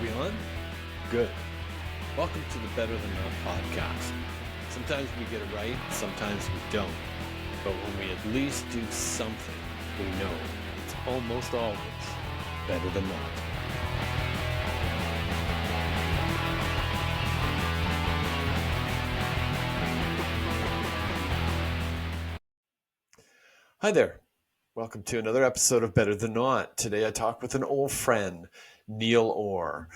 we on? Good. Welcome to the Better Than Not podcast. Sometimes we get it right, sometimes we don't. But when we at least do something, we know it's almost always better than not. Hi there. Welcome to another episode of Better Than Not. Today I talk with an old friend, Neil Orr,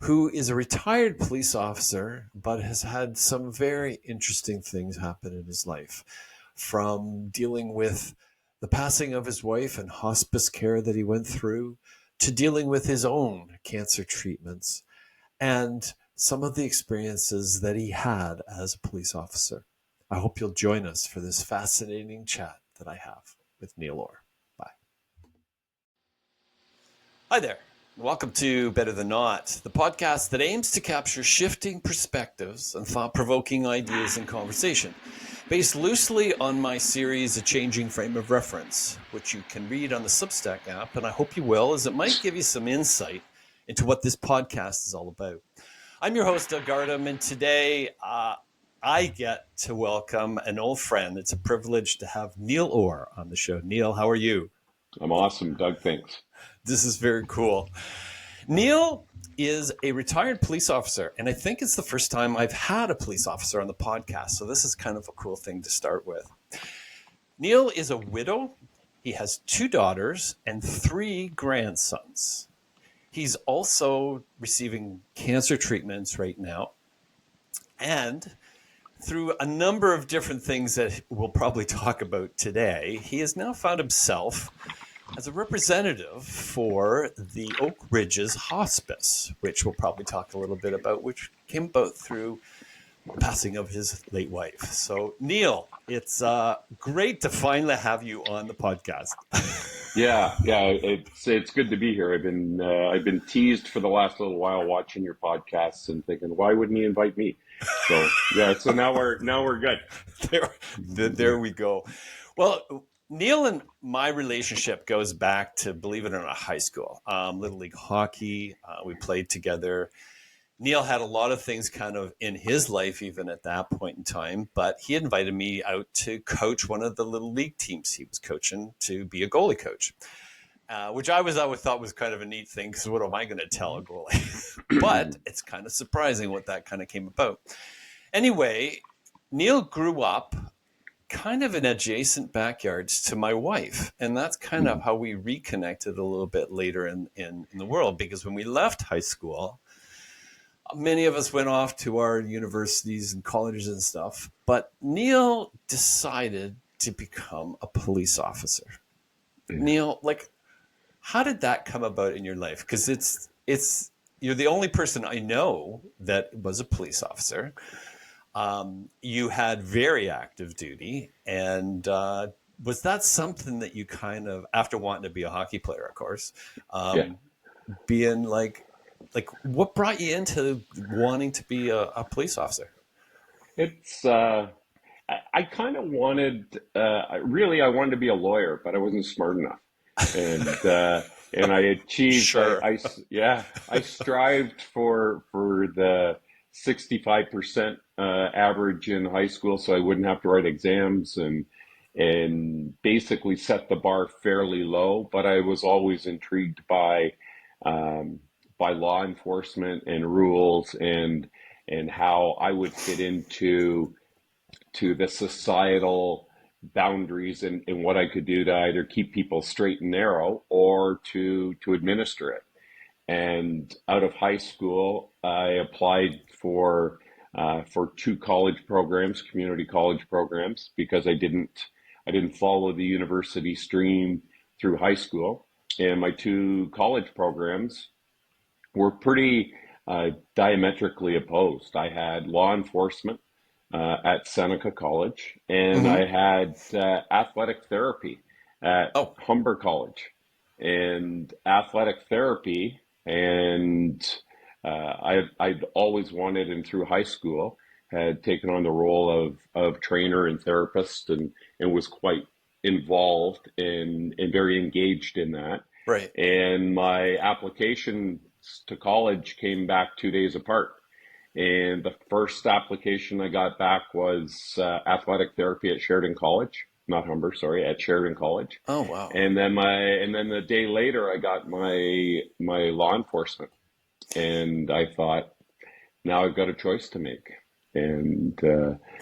who is a retired police officer, but has had some very interesting things happen in his life. From dealing with the passing of his wife and hospice care that he went through, to dealing with his own cancer treatments, and some of the experiences that he had as a police officer. I hope you'll join us for this fascinating chat that I have with Neil Orr. Bye. Hi there. Welcome to Better Than Not, the podcast that aims to capture shifting perspectives and thought-provoking ideas in conversation, based loosely on my series, A Changing Frame of Reference, which you can read on the Substack app, and I hope you will, as it might give you some insight into what this podcast is all about. I'm your host, Doug Gardam, and today I get to welcome an old friend. It's a privilege to have Neil Orr on the show. Neil, how are you? I'm awesome, Doug. Thanks. This is very cool. Neil is a retired police officer, and I think it's the first time I've had a police officer on the podcast, so this is kind of a cool thing to start with. Neil is a widow. He has 2 daughters and 3 grandsons. He's also receiving cancer treatments right now, and through a number of different things that we'll probably talk about today, he has now found himself as a representative for the Oak Ridges Hospice, which we'll probably talk a little bit about, which came about through the passing of his late wife. So, Neil, it's great to finally have you on the podcast. Yeah, it's good to be here. I've been teased for the last little while watching your podcasts and thinking, why wouldn't he invite me? So yeah, so now we're good. There we go. Well, Neil and my relationship goes back to, believe it or not, high school. Little League hockey. We played together. Neil had a lot of things kind of in his life, even at that point in time, but he invited me out to coach one of the Little League teams he was coaching, to be a goalie coach, which I always thought was kind of a neat thing, because what am I going to tell a goalie? But it's kind of surprising what that kind of came about. Anyway, Neil grew up kind of in adjacent backyards to my wife, and that's kind of how we reconnected a little bit later in the world, because when we left high school, many of us went off to our universities and colleges and stuff, but Neil decided to become a police officer. Yeah. Neil, how did that come about in your life? Because it's you're the only person I know that was a police officer. You had very active duty, and was that something that you kind of, after wanting to be a hockey player, of course, being like what brought you into wanting to be a police officer? It's I kind of wanted, really, I wanted to be a lawyer, but I wasn't smart enough, and I achieved. Sure. I strived for the 65% average in high school, so I wouldn't have to write exams, and basically set the bar fairly low. But I was always intrigued by law enforcement and rules, and how I would fit into the societal boundaries, and what I could do to either keep people straight and narrow or to administer it. And out of high school, I applied for 2 college programs, community college programs, because I didn't follow the university stream through high school. And my 2 college programs were pretty diametrically opposed. I had law enforcement at Seneca College, and I had athletic therapy at Humber College. And athletic therapy, and I'd always wanted, and through high school had taken on the role of trainer and therapist, and was quite involved and very engaged in that. Right. And my application paths to college came back 2 days apart. And the first application I got back was athletic therapy at Sheridan College, not Humber, sorry, at Sheridan College. Oh, wow. And then the day later, I got my law enforcement, and I thought, now I've got a choice to make. And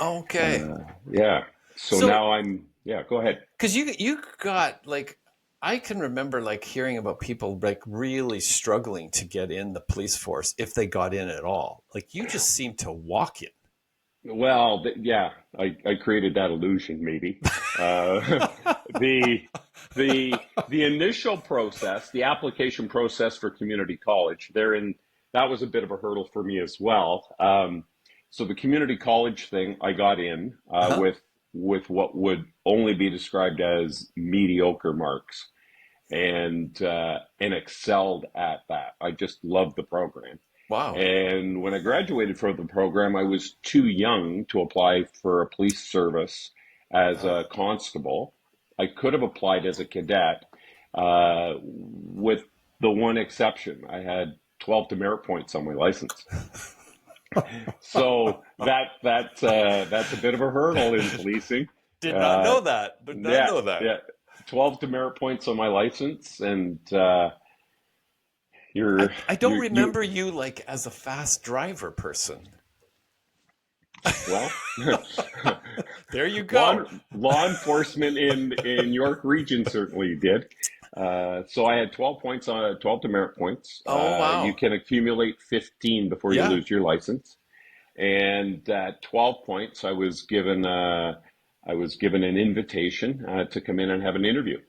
Okay. yeah, so So, now yeah, go ahead. because you got like, I can remember like hearing about people like really struggling to get in the police force if they got in at all. Like you just seemed to walk in. Well, yeah, I created that illusion, maybe. Uh, the the initial process, the application process for community college, that was a bit of a hurdle for me as well. So the community college thing, I got in Uh-huh. with what would only be described as mediocre marks, and excelled at that. I just loved the program. Wow. And when I graduated from the program, I was too young to apply for a police service as Uh, a constable. I could have applied as a cadet, with the one exception. I had 12 demerit points on my license. So that's a bit of a hurdle in policing. did not Uh, know that. Did not yeah, know that. yeah, 12 demerit points on my license, and you're I don't you remember you like as a fast driver person. well. There you go. Law enforcement in York Region certainly did. So I had 12 points on 12 demerit points. Oh, You wow. can accumulate 15 before you Yeah. lose your license. And at 12 points, I was given an invitation to come in and have an interview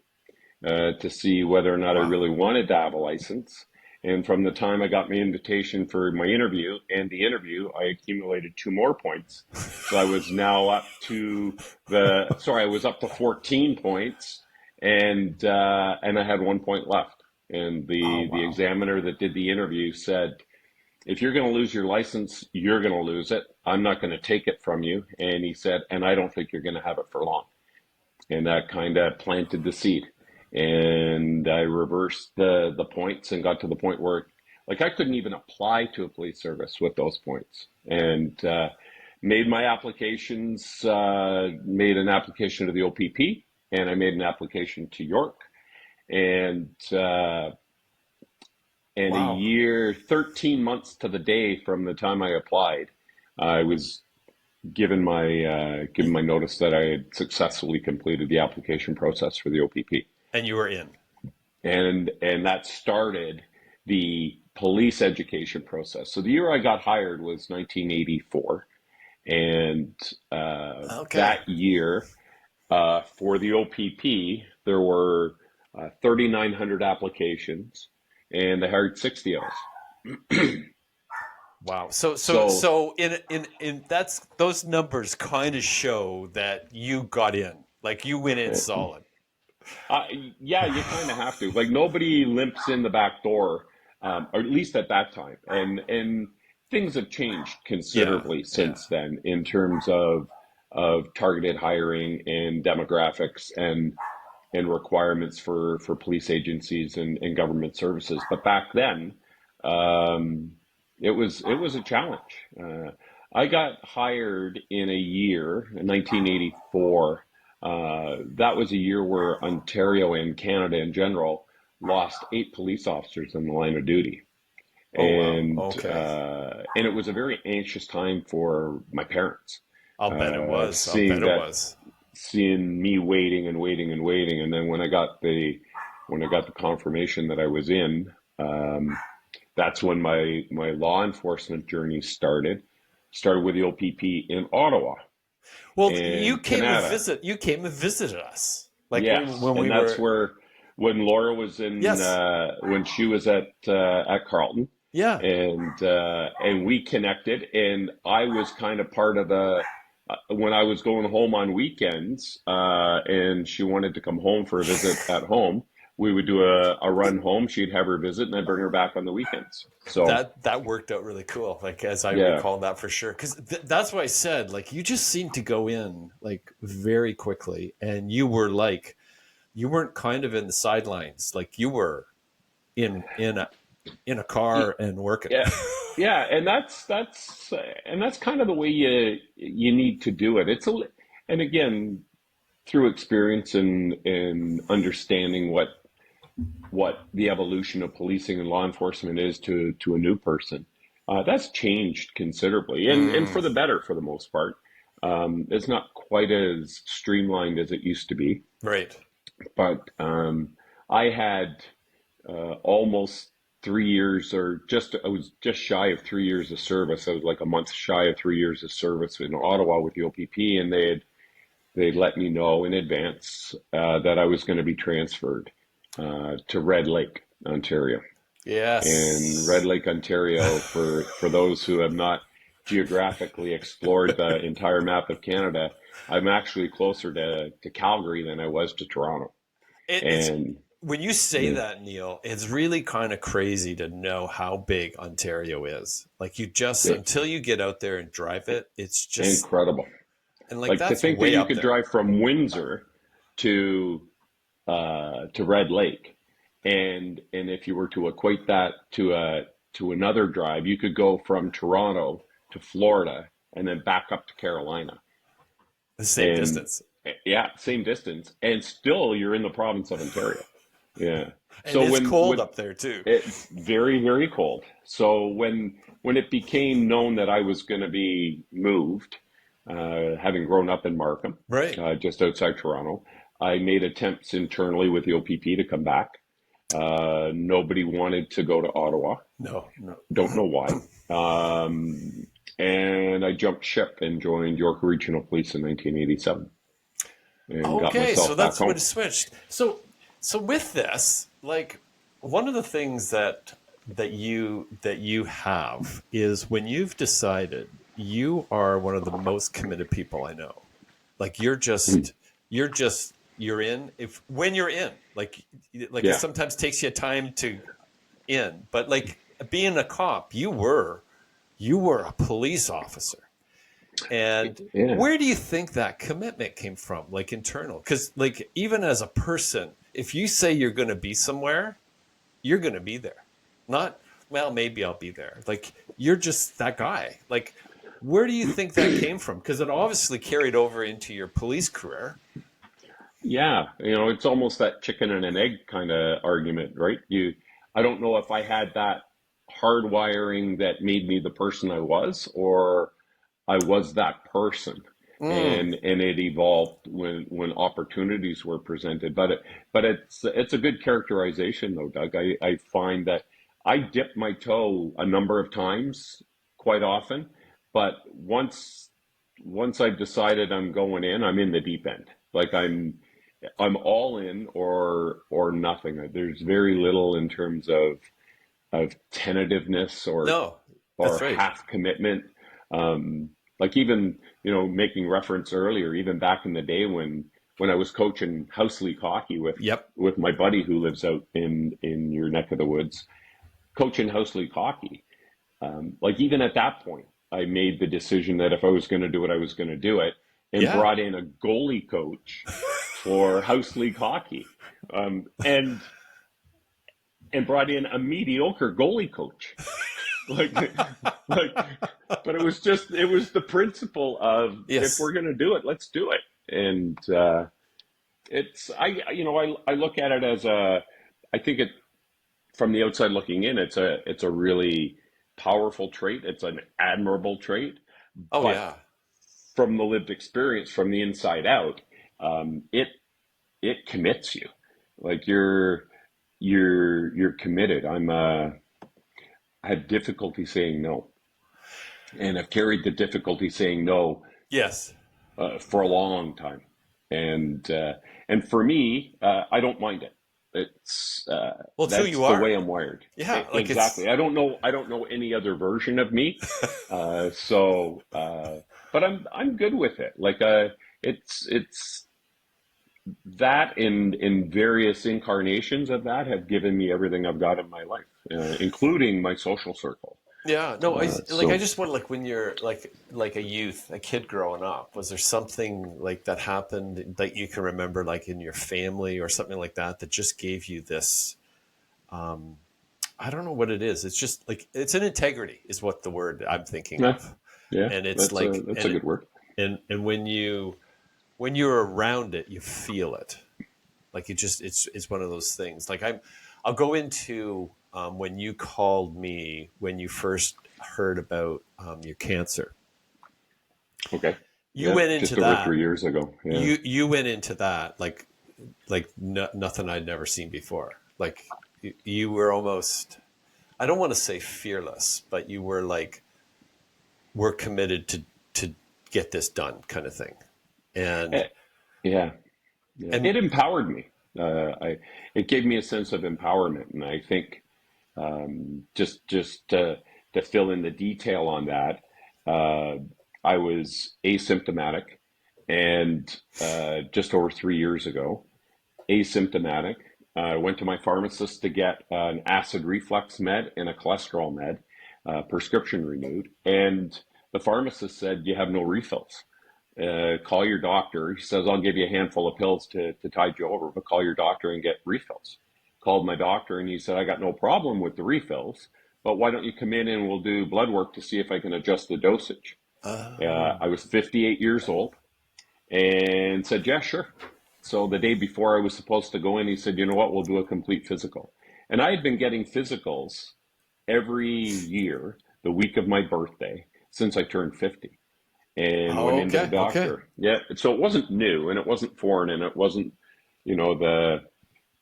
to see whether or not I Wow. really wanted to have a license. And from the time I got my invitation for my interview and the interview, I accumulated two more points. So I was now up to I was up to 14 points, and I had 1 point left. And Oh, the wow. examiner that did the interview said, if you're going to lose your license, you're going to lose it. I'm not going to take it from you. And he said, and I don't think you're going to have it for long. And that kind of planted the seed. And I reversed the points and got to the point where, like, I couldn't even apply to a police service with those points. And made my applications, made an application to the OPP, and I made an application to York. And a Wow. year, 13 months to the day from the time I applied, I was given my notice that I had successfully completed the application process for the OPP, And you were in. and that started the police education process. So the year I got hired was 1984, and Okay. that year for the OPP there were 3,900 applications, and I hired 60 of us. Wow. So So in that's those numbers kind of show that you got in. Like you went in solid. Uh, yeah, you kind of have to. Like nobody limps in the back door, or at least at that time. And things have changed Yeah. considerably Yeah. since then in terms of targeted hiring and demographics and requirements for police agencies and government services. But back then, um, it was a challenge. I got hired in a year in 1984. That was a year where Ontario and Canada in general lost 8 police officers in the line of duty, Oh, wow. and Okay. and it was a very anxious time for my parents, I'll bet it was. I'll bet seeing it that was. seeing me waiting and waiting and waiting, and then when I got the confirmation that I was in, that's when my law enforcement journey started. Started with the OPP in Ottawa Well, you and came and Canada. visit. You came and visited us. Like Yes, when we and that's were. where when Laura was in Yes. when she was at Carleton, Yeah. and we connected, and I was kind of part of the when I was going home on weekends, and she wanted to come home for a visit at home. We would do a run home. She'd have her visit, and I'd bring her back on the weekends. So That worked out really cool. Like as I yeah, recall that for sure, because that's what I said. Like you just seemed to go in like very quickly, and you were like you weren't kind of in the sidelines. Like you were in in a car and working. Yeah, yeah, and that's kind of the way you need to do it. And again, through experience and understanding what the evolution of policing and law enforcement is to a new person, that's changed considerably, and for the better for the most part. It's not quite as streamlined as it used to be, Right. but I had almost 3 years, or I was just shy of 3 years of service. I was like a month shy of 3 years of service in Ottawa with the OPP, and they let me know in advance that I was going to be transferred to Red Lake, Ontario. And Red Yes. Lake, Ontario, for those who have not geographically explored the entire map of Canada, I'm actually closer to Calgary than I was to Toronto. It's And when you say yeah, that, Neil, it's really kind of crazy to know how big Ontario is. Like you just it, until you get out there and drive it, it's just incredible. and like Like to that's think that way you up could there. drive from Windsor to Red Lake, and if you were to equate that to another drive, you could go from Toronto to Florida and then back up to Carolina. The same And distance. yeah, same distance, and still you're in the province of Ontario. Yeah. And So it's cold when up there too. it's very, very cold. So when it became known that I was going to be moved, having grown up in Markham, Right. just outside Toronto, I made attempts internally with the OPP to come back. Nobody wanted to go to Ottawa. No, no. Don't know why. And I jumped ship and joined York Regional Police in 1987 and got Okay, so myself back that's when home. it switched. So with this, like one of the things that you have is when you've decided you are one of the most committed people I know. Like you're in if when you're in like it Yeah, sometimes takes you time to in, but like being a cop, you were a police officer. And yeah, where do you think that commitment came from, like internal? Because, like, even as a person, if you say you're going to be somewhere, you're going to be there. Not, well, maybe I'll be there. Like, you're just that guy. Like, where do you think that came from? Because it obviously carried over into your police career. yeah. It's almost that chicken and an egg kind of argument, right? I don't know if I had that hardwiring that made me the person I was, or I was that person, Mm, and it evolved when opportunities were presented. But it's a good characterization though, Doug. I find that I dip my toe a number of times, quite often, but once I've decided I'm going in, I'm in the deep end. Like I'm all in or nothing. There's very little in terms of tentativeness no, or that's right. half commitment. Um, like even, making reference earlier, even back in the day when I was coaching house league hockey Yep. with my buddy who lives out in your neck of the woods, coaching house league hockey. Like even at that point, I made the decision that if I was going to do it, I was going to do it, and Yeah. brought in a goalie coach for house league hockey, and brought in a mediocre goalie coach. like like but it was the principle of, if Yes. we're going to do it, let's do it. And it's I look at it as I think it from the outside looking in, it's a really powerful trait. It's an admirable trait. Oh, But yeah. from the lived experience, from the inside out, it commits you. Like you're committed. I have difficulty saying no, and I've carried the difficulty saying no Yes. for a long time. And for me, I don't mind it. It's Well, it's who that's you the are. way I'm wired. Yeah. Like Exactly. it's, I don't know any other version of me. But I'm good with it. Like it's that in various incarnations of that have given me everything I've got in my life, including my social circle. yeah, no, I So just want like when you're like a youth, a kid growing up, was there something like that happened that you can remember like in your family or something like that that just gave you this I don't know what it is. It's just like it's an integrity is what the word I'm thinking Yeah, of. yeah, And it's like that's a good word. and when you're around it, you feel it. Like it's one of those things. Like I'll go into when you called me when you first heard about your cancer. Okay. You Yeah, went into just over that. 3 years ago. Yeah. You went into that like nothing I'd never seen before. Like you were almost, I don't want to say fearless, but you were like, we're committed to get this done kind of thing. And Eh, Yeah. Yeah. and It empowered me. It gave me a sense of empowerment, and I think just to fill in the detail on that, uh, I was asymptomatic, and just over 3 years ago, asymptomatic. I went to my pharmacist to get an acid reflux med and a cholesterol med, prescription renewed, and the pharmacist said, "You have no refills. Call your doctor." He says, "I'll give you a handful of pills to tide you over, but call your doctor and get refills." Called my doctor and he said, "I got no problem with the refills, but why don't you come in and we'll do blood work to see if I can adjust the dosage." I was 58 years old and said, "Yeah, sure." So the day before I was supposed to go in, he said, "You know what? We'll do a complete physical." And I had been getting physicals every year the week of my birthday since I turned 50, and went oh, into the okay. doctor. Yeah, so it wasn't new and it wasn't foreign and it wasn't,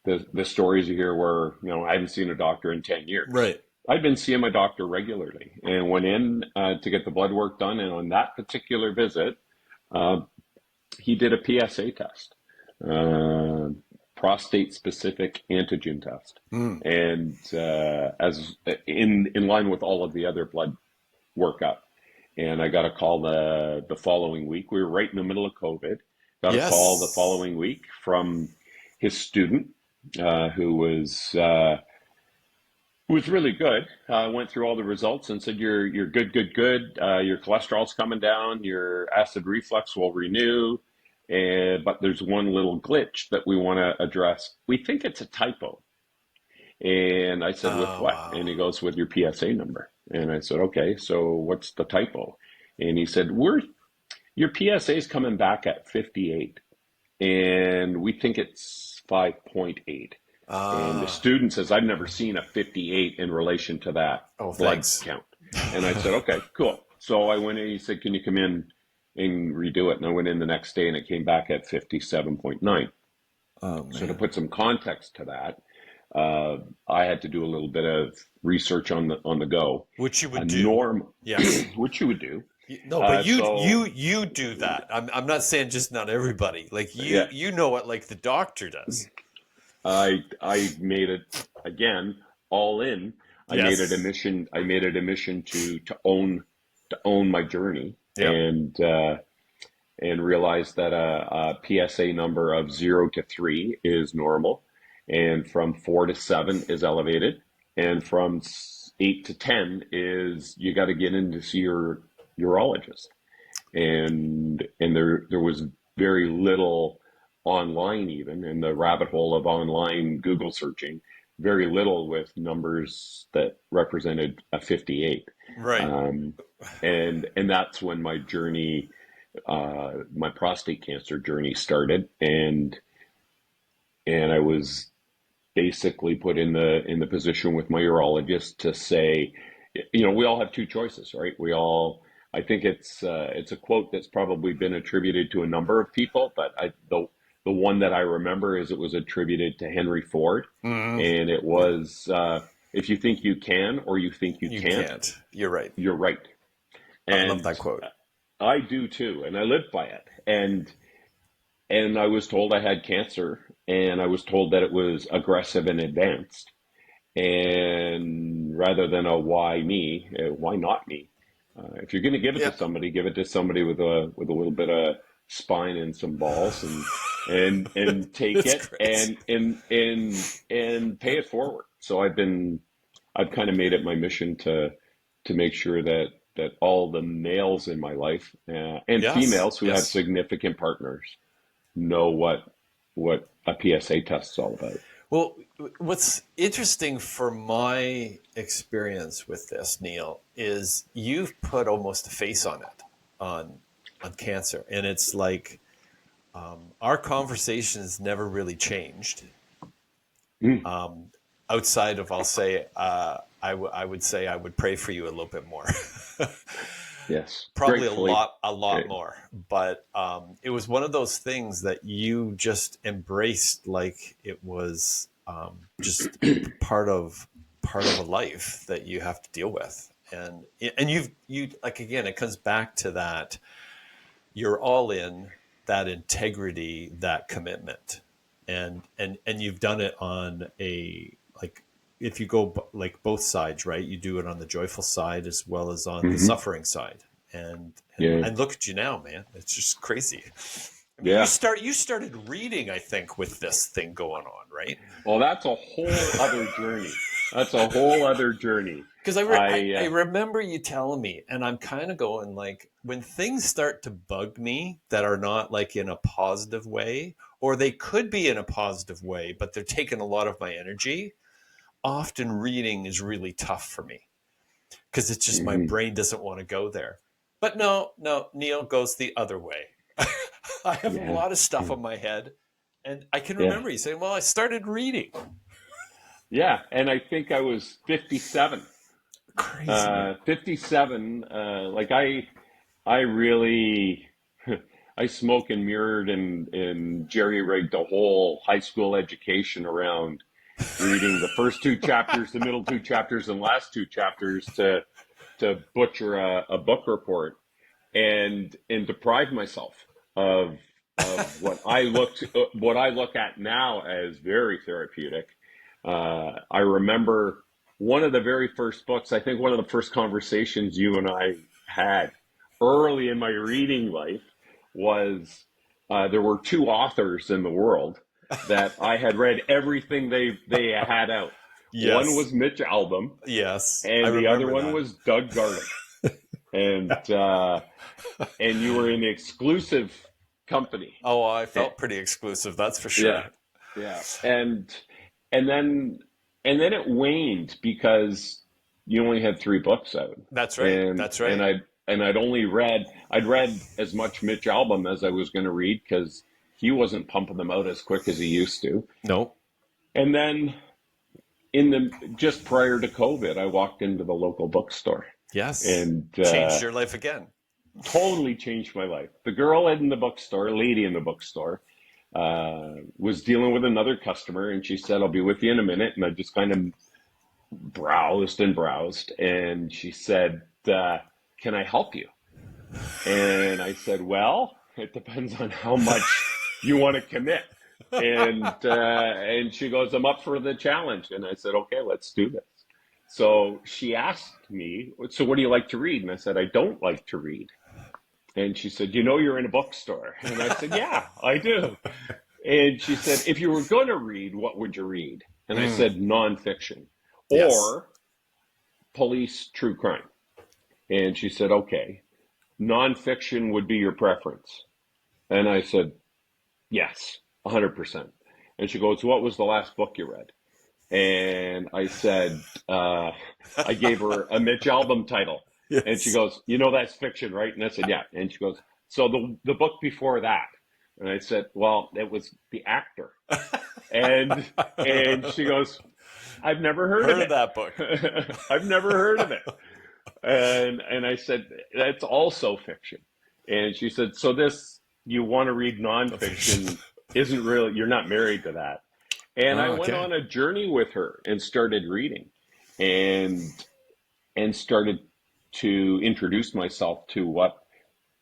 the stories you hear where, I haven't seen a doctor in 10 years. Right. I'd been seeing my doctor regularly and went in to get the blood work done. And on that particular visit, uh, he did a PSA test, uh, prostate specific antigen test. Mm. And as in line with all of the other blood workup. And I got a call the following week. We were right in the middle of COVID. Got a call the Yes. following week from his student, who was really good. Went through all the results and said, "You're good, good, good. Your cholesterol's coming down. Your acid reflux will renew, and but there's one little glitch that we want to address. We think it's a typo." And I said, "With Oh, what?" And wow. he goes, "With your PSA number." And I said, "Okay, so what's the typo?" And he said, "Your PSA is coming back at 58, and we think it's 5.8." And the Ah. student says, "I've never seen a 58 in relation to that Oh, blood thanks. count." And I said, "Okay, cool." So I went in, he said, "Can you come in and redo it?" And I went in the next day and it came back at 57.9. Oh, So to man. put some context to that, I had to do a little bit of research on the go. Which you A would do. norm, Yes. which you would do. No, but So you do that. I'm not saying just not everybody. Like yeah, you know it like the doctor does. I made it again all in. I made it a Yes. mission. I made it a mission to own my journey Yep. and realize that a PSA number of 0 to 3 is normal, and from 4 to 7 is elevated, and from 8 to 10 is you got to get in to see your urologist. And there was very little online, even in the rabbit hole of online Google searching, very little with numbers that represented a 58. Right. um, and that's when my prostate cancer journey started, and I was basically put in the position with my urologist to say, we all have two choices, right? I think it's a quote that's probably been attributed to a number of people, but the one that I remember is it was attributed to Henry Ford, Hmm. and it was, if you think you can or you think you You can't, can't. You're right. you're right. I love And that quote. I do too, and I live by it. And I was told I had cancer, and I was told that it was aggressive and advanced. And rather than a why me, why not me? If you're going to give it to Yeah. somebody, give it to somebody with a little bit of spine and some balls, and take That's it great. and pay it forward. So I've kind of made it my mission to make sure that all the males in my life, and Yes. females who have Yes. significant partners, know what a PSA test is all about. Well, what's interesting for my experience with this, Neil, is you've put almost a face on it, on on cancer, and it's like our conversations never really changed. Mm, Outside of, I'll say, I would say I would pray for you a little bit more. yes, Probably gratefully. a lot Right. more, but it was one of those things that you just embraced like it was just part of a life that you have to deal with. And you like, again, it comes back to that, you're all in, that integrity, that commitment, and you've done it on a, like, if you go like both sides, right? You do it on the joyful side as well as on the Hmm. suffering side, and Yeah. and look at you now, man. It's just crazy. I mean, Yeah. you started reading, I think, with this thing going on, right? Well, that's a whole other journey. That's a whole other journey. Because I I remember you telling me, and I'm kind of going like, when things start to bug me that are not like in a positive way, or they could be in a positive way, but they're taking a lot of my energy. Often reading is really tough for me because it's just my mhm. brain doesn't want to go there. But no, Neil goes the other way. I have a Yeah. lot of stuff Yeah. on my head, and I can Yeah. remember you saying, "Well, I started reading." Yeah. And I think I was 57. Crazy, man. 57. Like I really, I smoke and mirrored and jerry rigged the whole high school education around reading the first two chapters, the middle two chapters, and last two chapters to butcher a book report and deprive myself of what I look at now as very therapeutic. I remember one of the very first books. I think one of the first conversations you and I had early in my reading life was there were two authors in the world that I had read everything they had out. One Yes, was Mitch Albom, yes, I and the other remember one that. was Doug Garden. And you were in exclusive company. Oh, I Eh, felt pretty exclusive, that's for Yeah, sure. yeah, and then it waned because you only had three books out, That's right. and That's and right. I'd read as much Mitch Albom as I was going to read because he wasn't pumping them out as quick as he used to. No. And then in the just prior to COVID, I walked into the local bookstore Yes. and Changed your life again. totally changed my life. The girl in the bookstore, lady in the bookstore, was dealing with another customer, and she said, "I'll be with you in a minute." And I just kind of browsed, and she said, "Can I help you?" And I said, "Well, it depends on how much you want to commit." And she goes, "I'm up for the challenge." And I said, "Okay, let's do this." So she asked me, "So what do you like to read?" And I said, "I don't like to read." And she said, "You know, you're in a bookstore." And I said, "Yeah, I do." And she said, "If you were going to read, what would you read?" And I Mm, said, "Nonfiction yes. or police true crime." And she said, "Okay, nonfiction would be your preference." And I said, "Yes, 100%." And she goes, "What was the last book you read?" And I said, I gave her a Mitch Albom title. And she Yes. goes, "You know that's fiction, right?" And I said, "Yeah." And she goes, "So the book before that?" And I said, "Well, it was The Actor." And she goes, "I've never heard of Heard of it." that book. I've never heard of it. And I said, "That's also fiction." And she said, "So this, you want to read nonfiction, isn't really, you're not married to that." And I Oh, went okay. on a journey with her and started reading and started to introduce myself to what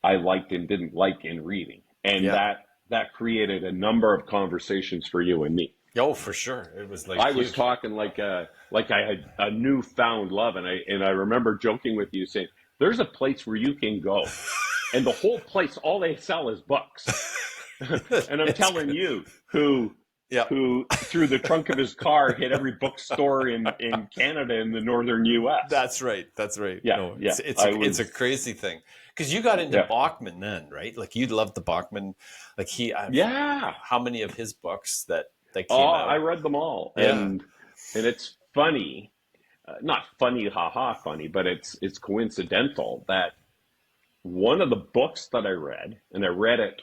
I liked and didn't like in reading. And Yeah. that created a number of conversations for you and me. Oh, for sure. It was like I was huge. talking like I had a newfound love, and I remember joking with you saying, "There's a place where you can go, and the whole place, all they sell is books." And I'm It's telling good. you, Yeah. who through the trunk of his car hit every bookstore in Canada and the northern U.S. That's right. That's right. Yeah, No, yeah, I it's a was, crazy thing because you got into yeah, Bachman then, right? Like you loved the Bachman. Like he, yeah. how many of his books that that Oh, came I out. read them all, Yeah. and it's funny, not funny, haha, funny, but it's coincidental that one of the books that I read, and I read it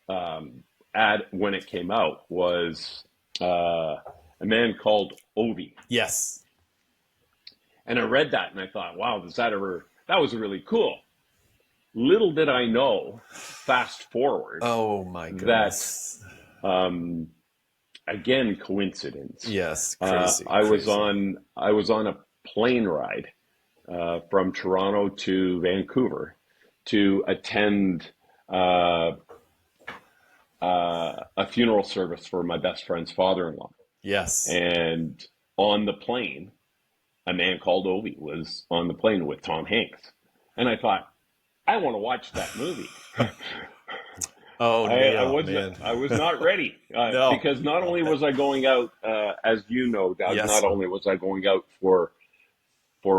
at when it came out, was a man called Ovi, Yes. and I read that and I thought, wow, that was really cool. Little did I know, fast forward, Oh my that goodness. um, again coincidence. Yes. Crazy. I was on a plane ride from Toronto to Vancouver to attend uh, a funeral service for my best friend's father-in-law. Yes. And on the plane, a man called Ovi was on the plane with Tom Hanks. And I thought, I want to watch that movie. Oh, Neil, man. I was not ready No. because not only was I going out, as you know, Doug, not Yes. only was I going out for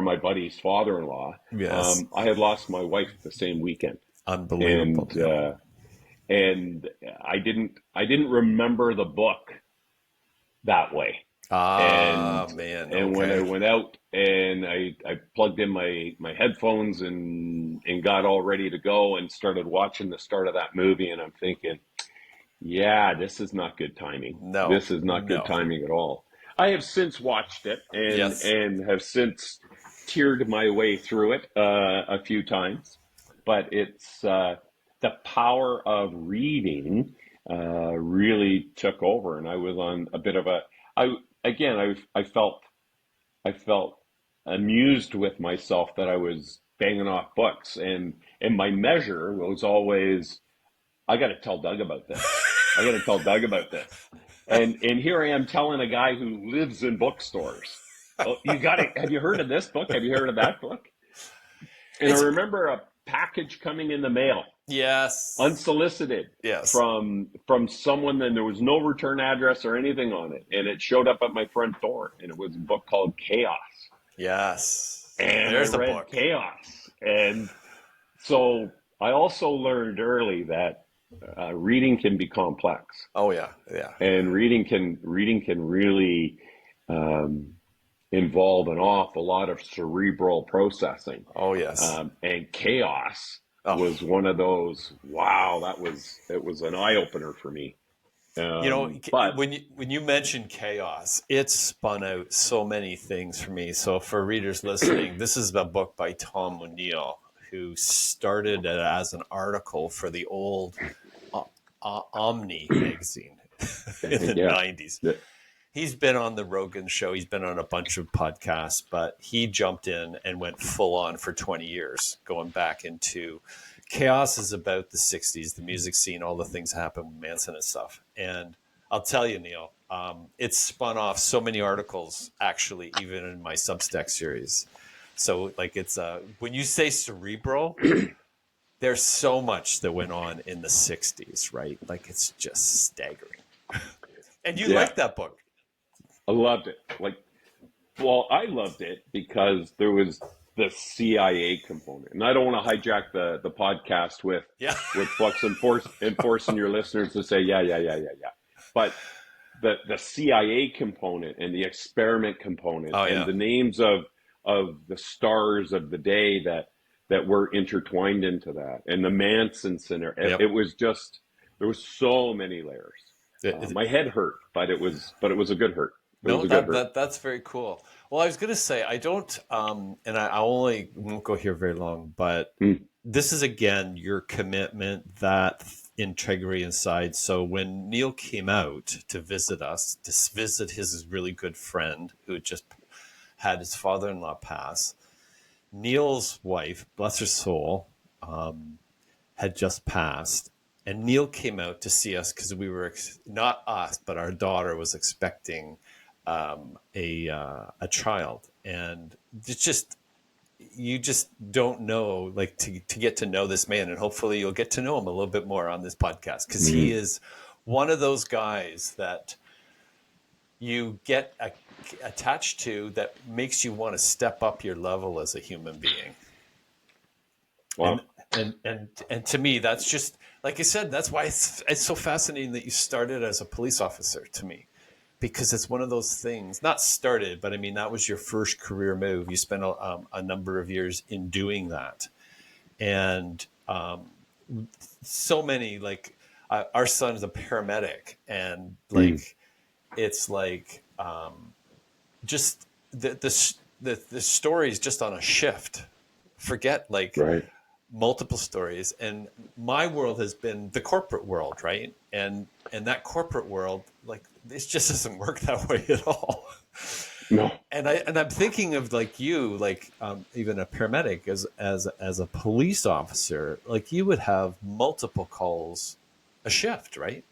my buddy's father-in-law, Yes. I had lost my wife the same weekend, Unbelievable, and Neil. I didn't remember the book that way. Ah, And man. when I Okay. went out and I plugged in my headphones and got all ready to go and started watching the start of that movie, and I'm thinking, yeah, this is not good timing. No. This is not good No. timing at all. I have since watched it Yes. and have since teared my way through it a few times, but it's the power of reading really took over, and I was on a bit of a I again I felt amused with myself that I was banging off books, and my measure was always, I got to tell Doug about this. I got to tell Doug about this. And here I am telling a guy who lives in bookstores. Oh, you got it. Have you heard of this book? Have you heard of that book? And I It's remember a package coming in the mail, yes. unsolicited, Yes. from someone, and there was no return address or anything on it. And it showed up at my front door, and it was a book called Chaos. Yes. And I There's the read book. Chaos. And so I also learned early that reading can be complex, Oh yeah. Yeah. and reading can really um, involve an awful lot of cerebral processing. Oh yes. And Chaos Oh, was one of those. Wow, it was an eye opener for me. But when you mention chaos, it spun out so many things for me. So for readers listening, this is a book by Tom O'Neill, who started it as an article for the old Omni magazine in the yeah, 90s. He's been on the Rogan show. He's been on a bunch of podcasts, but he jumped in and went full on for 20 years, going back into Chaos is about the 60s, the music scene, all the things that happened with Manson and stuff. And I'll tell you, Neil, it's spun off so many articles, actually, even in my Substack series. So, like, it's when you say cerebral, there's so much that went on in the 60s, right? Like, it's just staggering. And you yeah, like that book. I loved it. Well, I loved it because there was the CIA component, and I don't want to hijack the podcast Yeah. with books and forcing your listeners to say yeah. But the CIA component and the experiment component Oh, and yeah. the names of the stars of the day that were intertwined into that, and the Manson Center. Yep. It was just, there was so many layers. My head hurt, but it was a good hurt. It was No, a good hurt. that's very cool. Well, I was going to say I don't, and I only won't go here very long, but Mm. this is again your commitment, that integrity inside. So when Neil came out to visit us, to visit his really good friend who had just had his father-in-law pass, Neil's wife, bless her soul, had just passed. And Neil came out to see us because we were not us, but our daughter was expecting a child, and it's just, you just don't know, like, to get to know this man, and hopefully you'll get to know him a little bit more on this podcast, because he Mm. is one of those guys that you get attached to, that makes you want to step up your level as a human being. And Wow. and to me, that's just, like I said, that's why it's so fascinating that you started as a police officer, to me. because it's one of those things, not started, but I mean, that was your first career move. You spent a number of years in doing that. And so many, like, our son is a paramedic, and Mm. like, it's like, just the stories just on a shift. Forget like Right. multiple stories, and my world has been the corporate world, right? And that corporate world, like, it just doesn't work that way at all. No. And I'm thinking of like you, like, even a paramedic, as a police officer, like, you would have multiple calls a shift, right?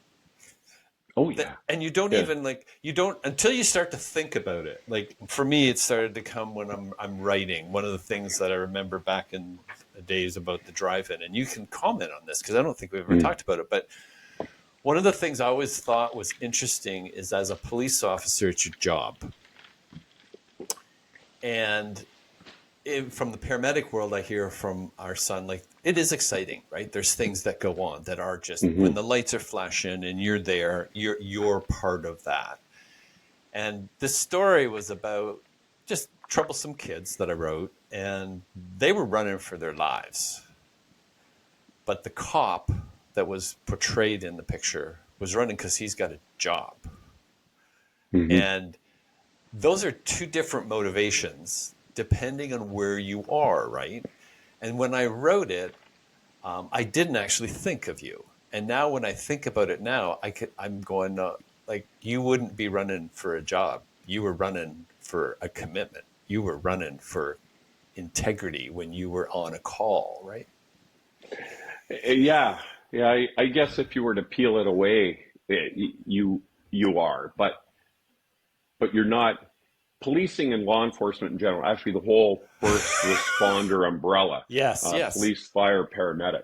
Oh That, yeah. and you don't Yeah. even like, you don't, until you start to think about it. Like, for me, it started to come when I'm writing. One of the things that I remember back in the days about the drive-in, and you can comment on this because I don't think we've ever Mm. talked about it, but one of the things I always thought was interesting is, as a police officer, it's your job. And from the paramedic world, I hear from our son, like, it is exciting, right? There's things that go on that are just, when Hmm. the lights are flashing and you're there, you're part of that. And this story was about just troublesome kids that I wrote, and they were running for their lives. But the cop that was portrayed in the picture was running because he's got a job. Hmm. And those are two different motivations depending on where you are, right? And when I wrote it, I didn't actually think of you. And now when I think about it now, I'm going, like, you wouldn't be running for a job. You were running for a commitment. You were running for integrity when you were on a call, right? Yeah. Yeah. I guess if you were to peel it away, you are, but you're not. Policing and law enforcement in general, actually the whole first responder umbrella, Yes, yes. police, fire, paramedic,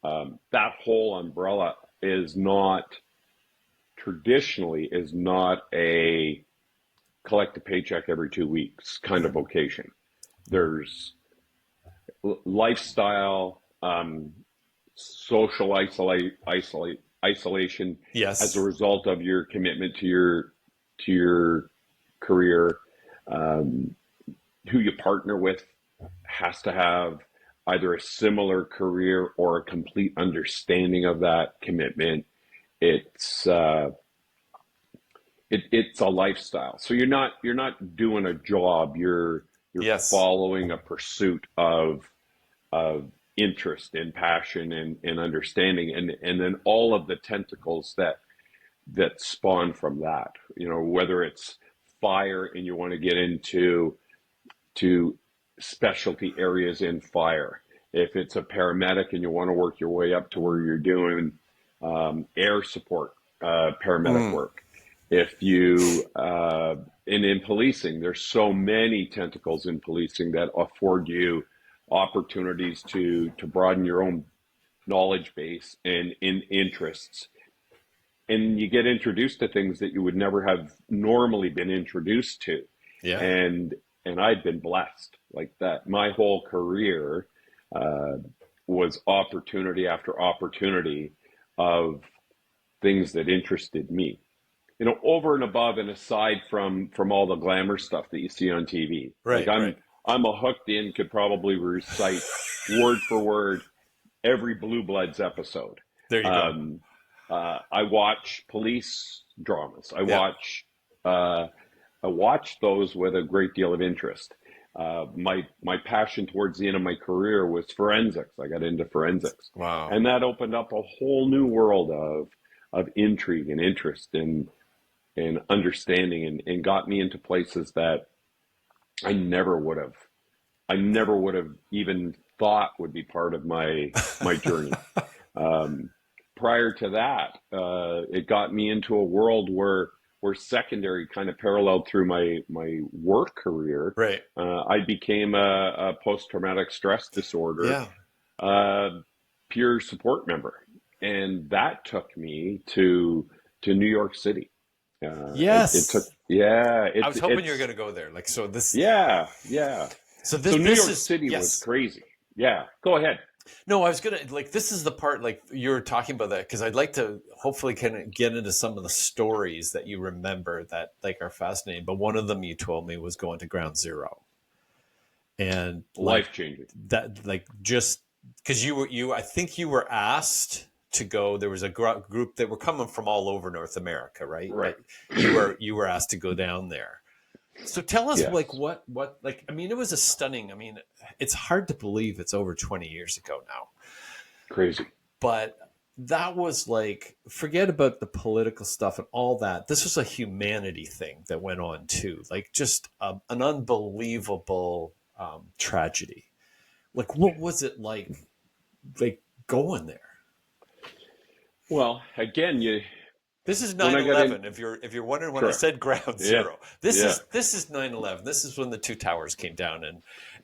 that whole umbrella is not, traditionally, is not a collect a paycheck every 2 weeks kind of vocation. There's lifestyle, social isolation as a Yes. result of your commitment to your career. Um, who you partner with has to have either a similar career or a complete understanding of that commitment. It's it's a lifestyle. So you're not doing a job. You're Yes. following a pursuit of interest and passion and understanding, and then all of the tentacles that spawn from that. Whether it's fire and you want to get into to specialty areas in fire. If it's a paramedic and you want to work your way up to where you're doing air support, paramedic Mm. work. If you, and in policing, there's so many tentacles in policing that afford you opportunities to broaden your own knowledge base and in interests. And you get introduced to things that you would never have normally been introduced to. Yeah. and and I've been blessed like that. My whole career uh, was opportunity after opportunity of things that interested me. Over and above and aside from all the glamour stuff that you see on TV. Like Right, right. I'm a hooked in, could probably recite word for word every Blue Bloods episode. There you go. Um, I watch police dramas. Yeah. Uh, I watch those with a great deal of interest. My passion towards the end of my career was forensics. I got into forensics, Wow. and that opened up a whole new world of intrigue and interest and understanding, and got me into places that I never would have I never would have even thought would be part of my journey. Um, Prior to that, it got me into a world where secondary kind of paralleled through my work career. Right. I became a post traumatic stress disorder Yeah. uh, peer support member, and that took me to New York City. It took, Yes. yeah, I was hoping you were it's going to go there. Like, so this, yeah, yeah. so So New this York is, City was yes. crazy. Yeah, go ahead. No, I was gonna like this is the part like you were talking about that because I'd like to hopefully kind of get into some of the stories that you remember that like are fascinating. But one of them you told me was going to Ground Zero, and like Life changing. that, like just because you I think you were asked to go. There was a group that were coming from all over North America, right? Right. But you were asked to go down there. So tell us like Yes. what like I mean it was a stunning. I mean it's hard to believe it's over 20 years ago now, Crazy. but that was like forget about the political stuff and all that. This was a humanity thing that went on too, like just an unbelievable tragedy. Like what was it like going there? Well, again, This is when nine I got in, eleven. If you're wondering when I correct. said ground Yeah. zero, Yeah. this is 9/11. This is when the two towers came down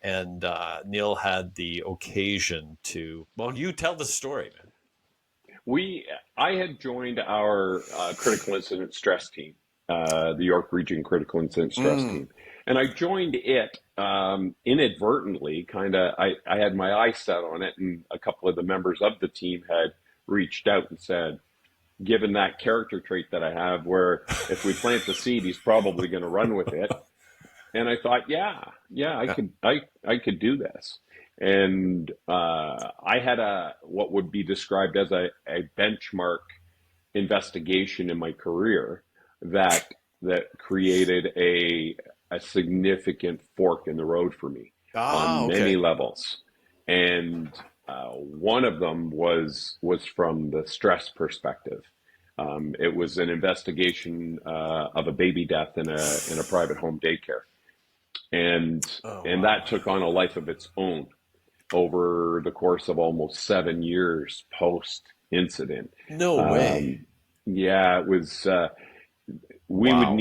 and Neil had the occasion to. Well, you tell the story, man. We, I had joined our critical incident stress team, the York Region Critical Incident Stress Mm. Team, and I joined it inadvertently. Kind of, I had my eye set on it, and a couple of the members of the team had reached out and said, given that character trait that I have, where if we plant the seed, he's probably going to run with it. And I thought, yeah, I could do this. And I had what would be described as a benchmark investigation in my career that created a significant fork in the road for me on many Okay. levels. And one of them was from the stress perspective. It was an investigation of a baby death in a private home daycare, Oh and wow. that took on a life of its own over the course of almost 7 years post incident. No way. Um, yeah, it was. Wow.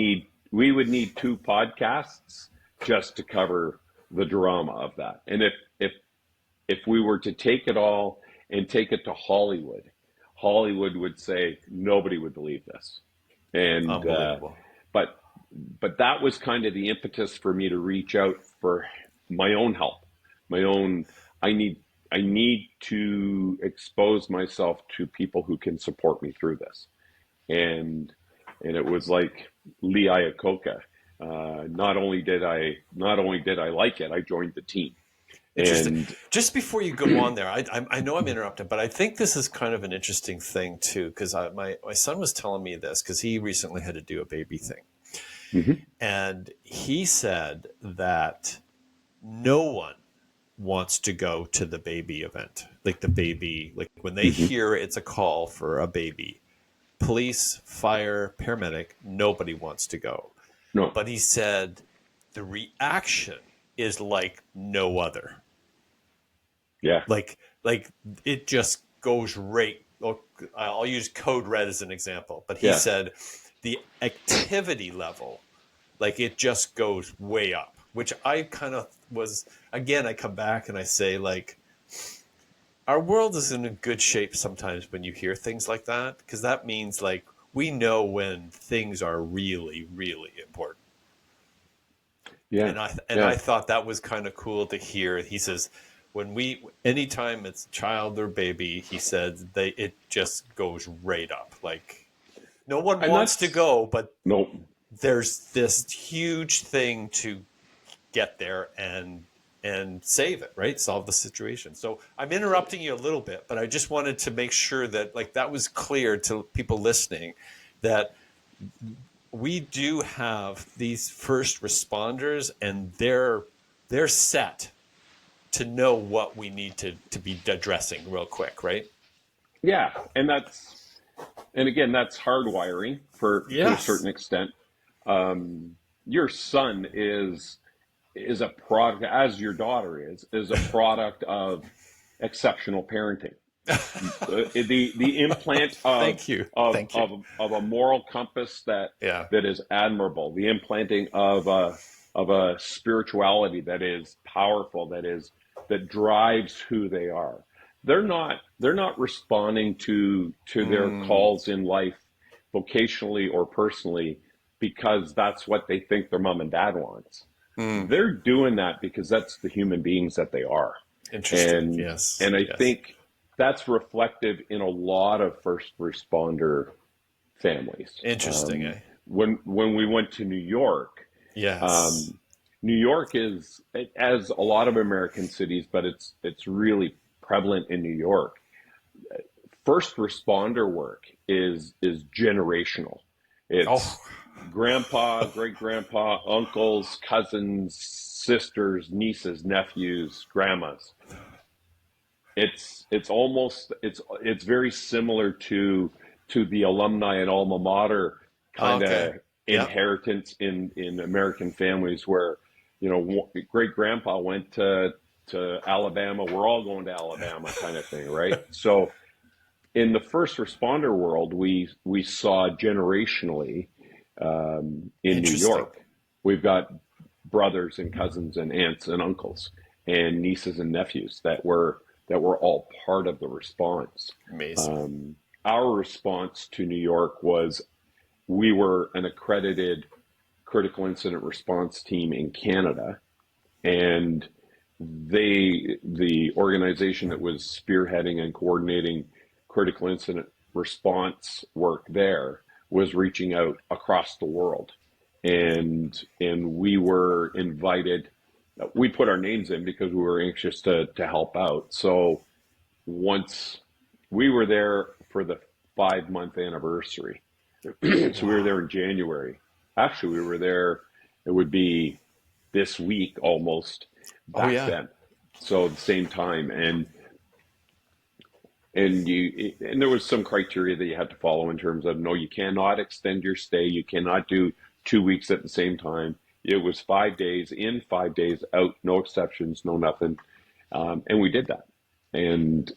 We would need two podcasts just to cover the drama of that. And if we were to take it all and take it to Hollywood, Hollywood would say nobody would believe this. And Unbelievable. but but that was kind of the impetus for me to reach out for my own help, my own. I need I need to expose myself to people who can support me through this, and it was like Lee Iacocca. Not only did I like it, I joined the team, Interesting. and Just before you go on there, I know I'm interrupting, but I think this is kind of an interesting thing too, because my son was telling me this because he recently had to do a baby thing, Mhm. and he said that no one wants to go to the baby event, like the baby, like when they Mhm. hear it's a call for a baby, police, fire, paramedic, nobody wants to go. No, But he said the reaction is like no other. yeah, Like it just goes right. I'll use code red as an example, but he yeah, said the activity level, like it just goes way up, which I kind of was. Again, I come back and I say like our world is in a good shape sometimes when you hear things like that because that means like we know when things are really really important. yeah, And I yeah. thought that was kind of cool to hear. He says, when we anytime it's child or baby, he said it just goes right up. Like no one And wants to that's go, but no, there's this huge thing to get there and save it, right? Solve the situation. So I'm interrupting you a little bit, but I just wanted to make sure that like that was clear to people listening that we do have these first responders and they're set to know what we need to be addressing real quick, right? yeah, and again, that's hardwiring for to a certain Yes. extent. Your son is a product, as your daughter is a product of exceptional parenting. The implant Thank you. Thank you. of a moral compass Yeah. that is admirable, the implanting of a spirituality that is powerful, that drives who they are. They're not responding to their Mm, calls in life, vocationally or personally, because that's what they think their mom and dad wants. mm, They're doing that because that's the human beings that they are. Interesting. And Yes. and I Yes. think that's reflective in a lot of first responder families. Interesting, eh? When we went to New York, Yes. um, New York is, as a lot of American cities, but it's really prevalent in New York. First responder work is generational. Oh, It's grandpa, great grandpa, uncles, cousins, sisters, nieces, nephews, grandmas. It's almost it's very similar to the alumni and alma mater kind okay. of Yep. inheritance in American families where great grandpa went to Alabama. We're all going to Alabama, kind of thing, right? So in the first responder world, we saw generationally in New Interesting. York, we've got brothers and cousins and aunts and uncles and nieces and nephews that were all part of the response. Amazing. Um, our response to New York was we were an accredited critical incident response team in Canada, and the organization that was spearheading and coordinating critical incident response work there was reaching out across the world, and we were invited. We put our names in because we were anxious to help out. So once we were there for the 5 month anniversary, so we were Wow. there in January. Actually, we were there. It would be this week almost Oh back yeah. then. So at the same time, and there was some criteria that you had to follow in terms of, no, you cannot extend your stay. You cannot do 2 weeks at the same time. It was 5 days in, 5 days out, no exceptions, no nothing. And we did that. And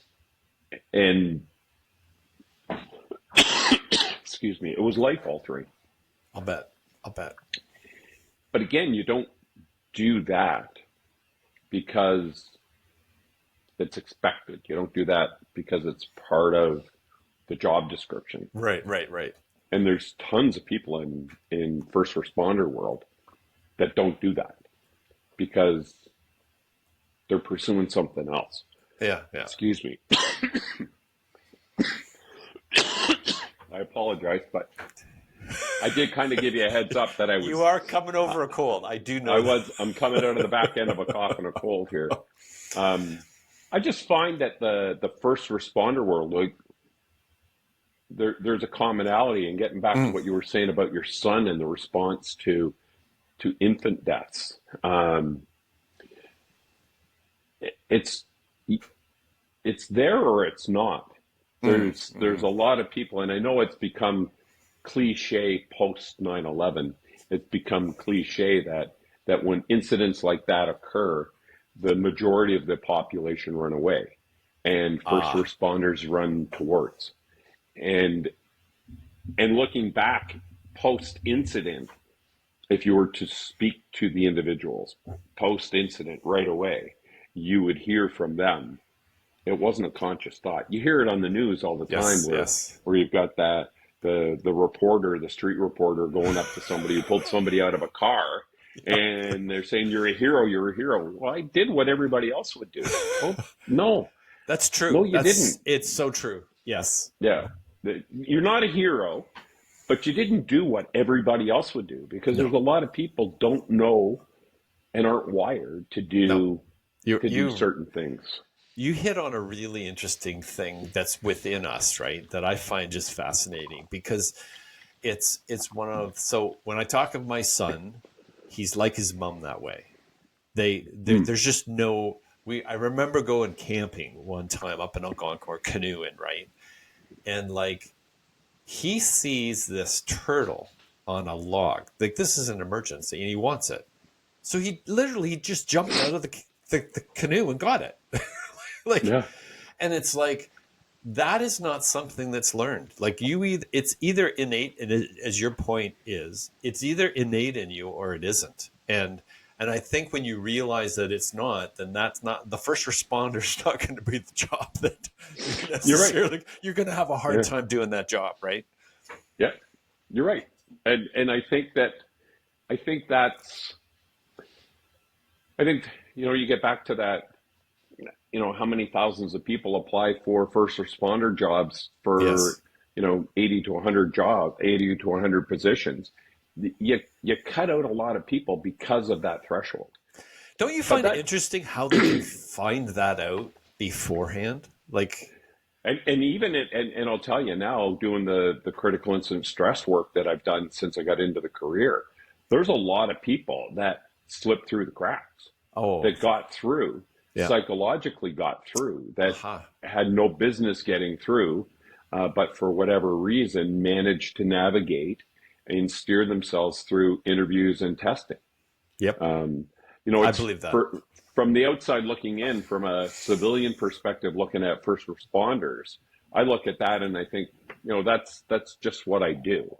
excuse me, it was life altering. I'll bet. I'll bet. But again, you don't do that because it's expected. You don't do that because it's part of the job description. Right. Right. Right. And there's tons of people in first responder world that don't do that because they're pursuing something else. Yeah. Yeah. Excuse me. I apologize, but I did kind of give you a heads up that You are coming over a cold. I do know that. I'm coming out of the back end of a cough and a cold here. Um, I just find that the first responder world, like there's a commonality, and getting back to Mm. what you were saying about your son and the response to infant deaths. It's it's there or it's not. Mm. There's a lot of people, and I know it's become cliche post 9/11. It's become cliche that when incidents like that occur, the majority of the population run away, and first Ah. responders run towards. And and looking back post incident, if you were to speak to the individuals post incident right away, you would hear from them. It wasn't a conscious thought. You hear it on the news all the time Yes. where Yes. you've got that the reporter, the street reporter going up to somebody who pulled somebody out of a car, and they're saying, "You're a hero, you're a hero." Well, I did what everybody else would do. Oh, no. That's No, true. you didn't. It's so true. Yes. Yeah. You're not a hero, but you didn't do what everybody else would do, because there's No. a lot of people don't know and aren't wired to No. do You to do you certain things. you hit on a really interesting thing that's within us, right? That I find just fascinating because it's one of, so when I talk of my son, he's like his mom that way. Mm. There's just no, we I remember going camping one time up in Algonquin canoeing, right? And like he sees this turtle on a log. Like this is an emergency and he wants it. So he literally just jumped out of the canoe and got it. Like, Yeah. and it's like that is not something that's learned. Like it's either innate, and as your point is, it's either innate in you or it isn't. And I think when you realize that it's not, then that's not the first responder's not going to be the job that you're You're right. necessarily, you're going to have a hard Yeah. time doing that job, right? Yeah. You're right. And I think that's I think you get back to that how many thousands of people apply for first responder jobs for, Yes. 80 to 100 positions. You cut out a lot of people because of that threshold. Don't you But find it that, interesting how they can find that out beforehand? Like, and even it, and I'll tell you now, doing the critical incident stress work that I've done since I got into the career, there's a lot of people that slipped through the cracks, oh, that got through, yeah. psychologically got through, that Aha. had no business getting through, but for whatever reason managed to navigate and steer themselves through interviews and testing. Yep. Um, I it's believe that. from the outside looking in, from a civilian perspective, looking at first responders, I look at that and I think, that's just what I do.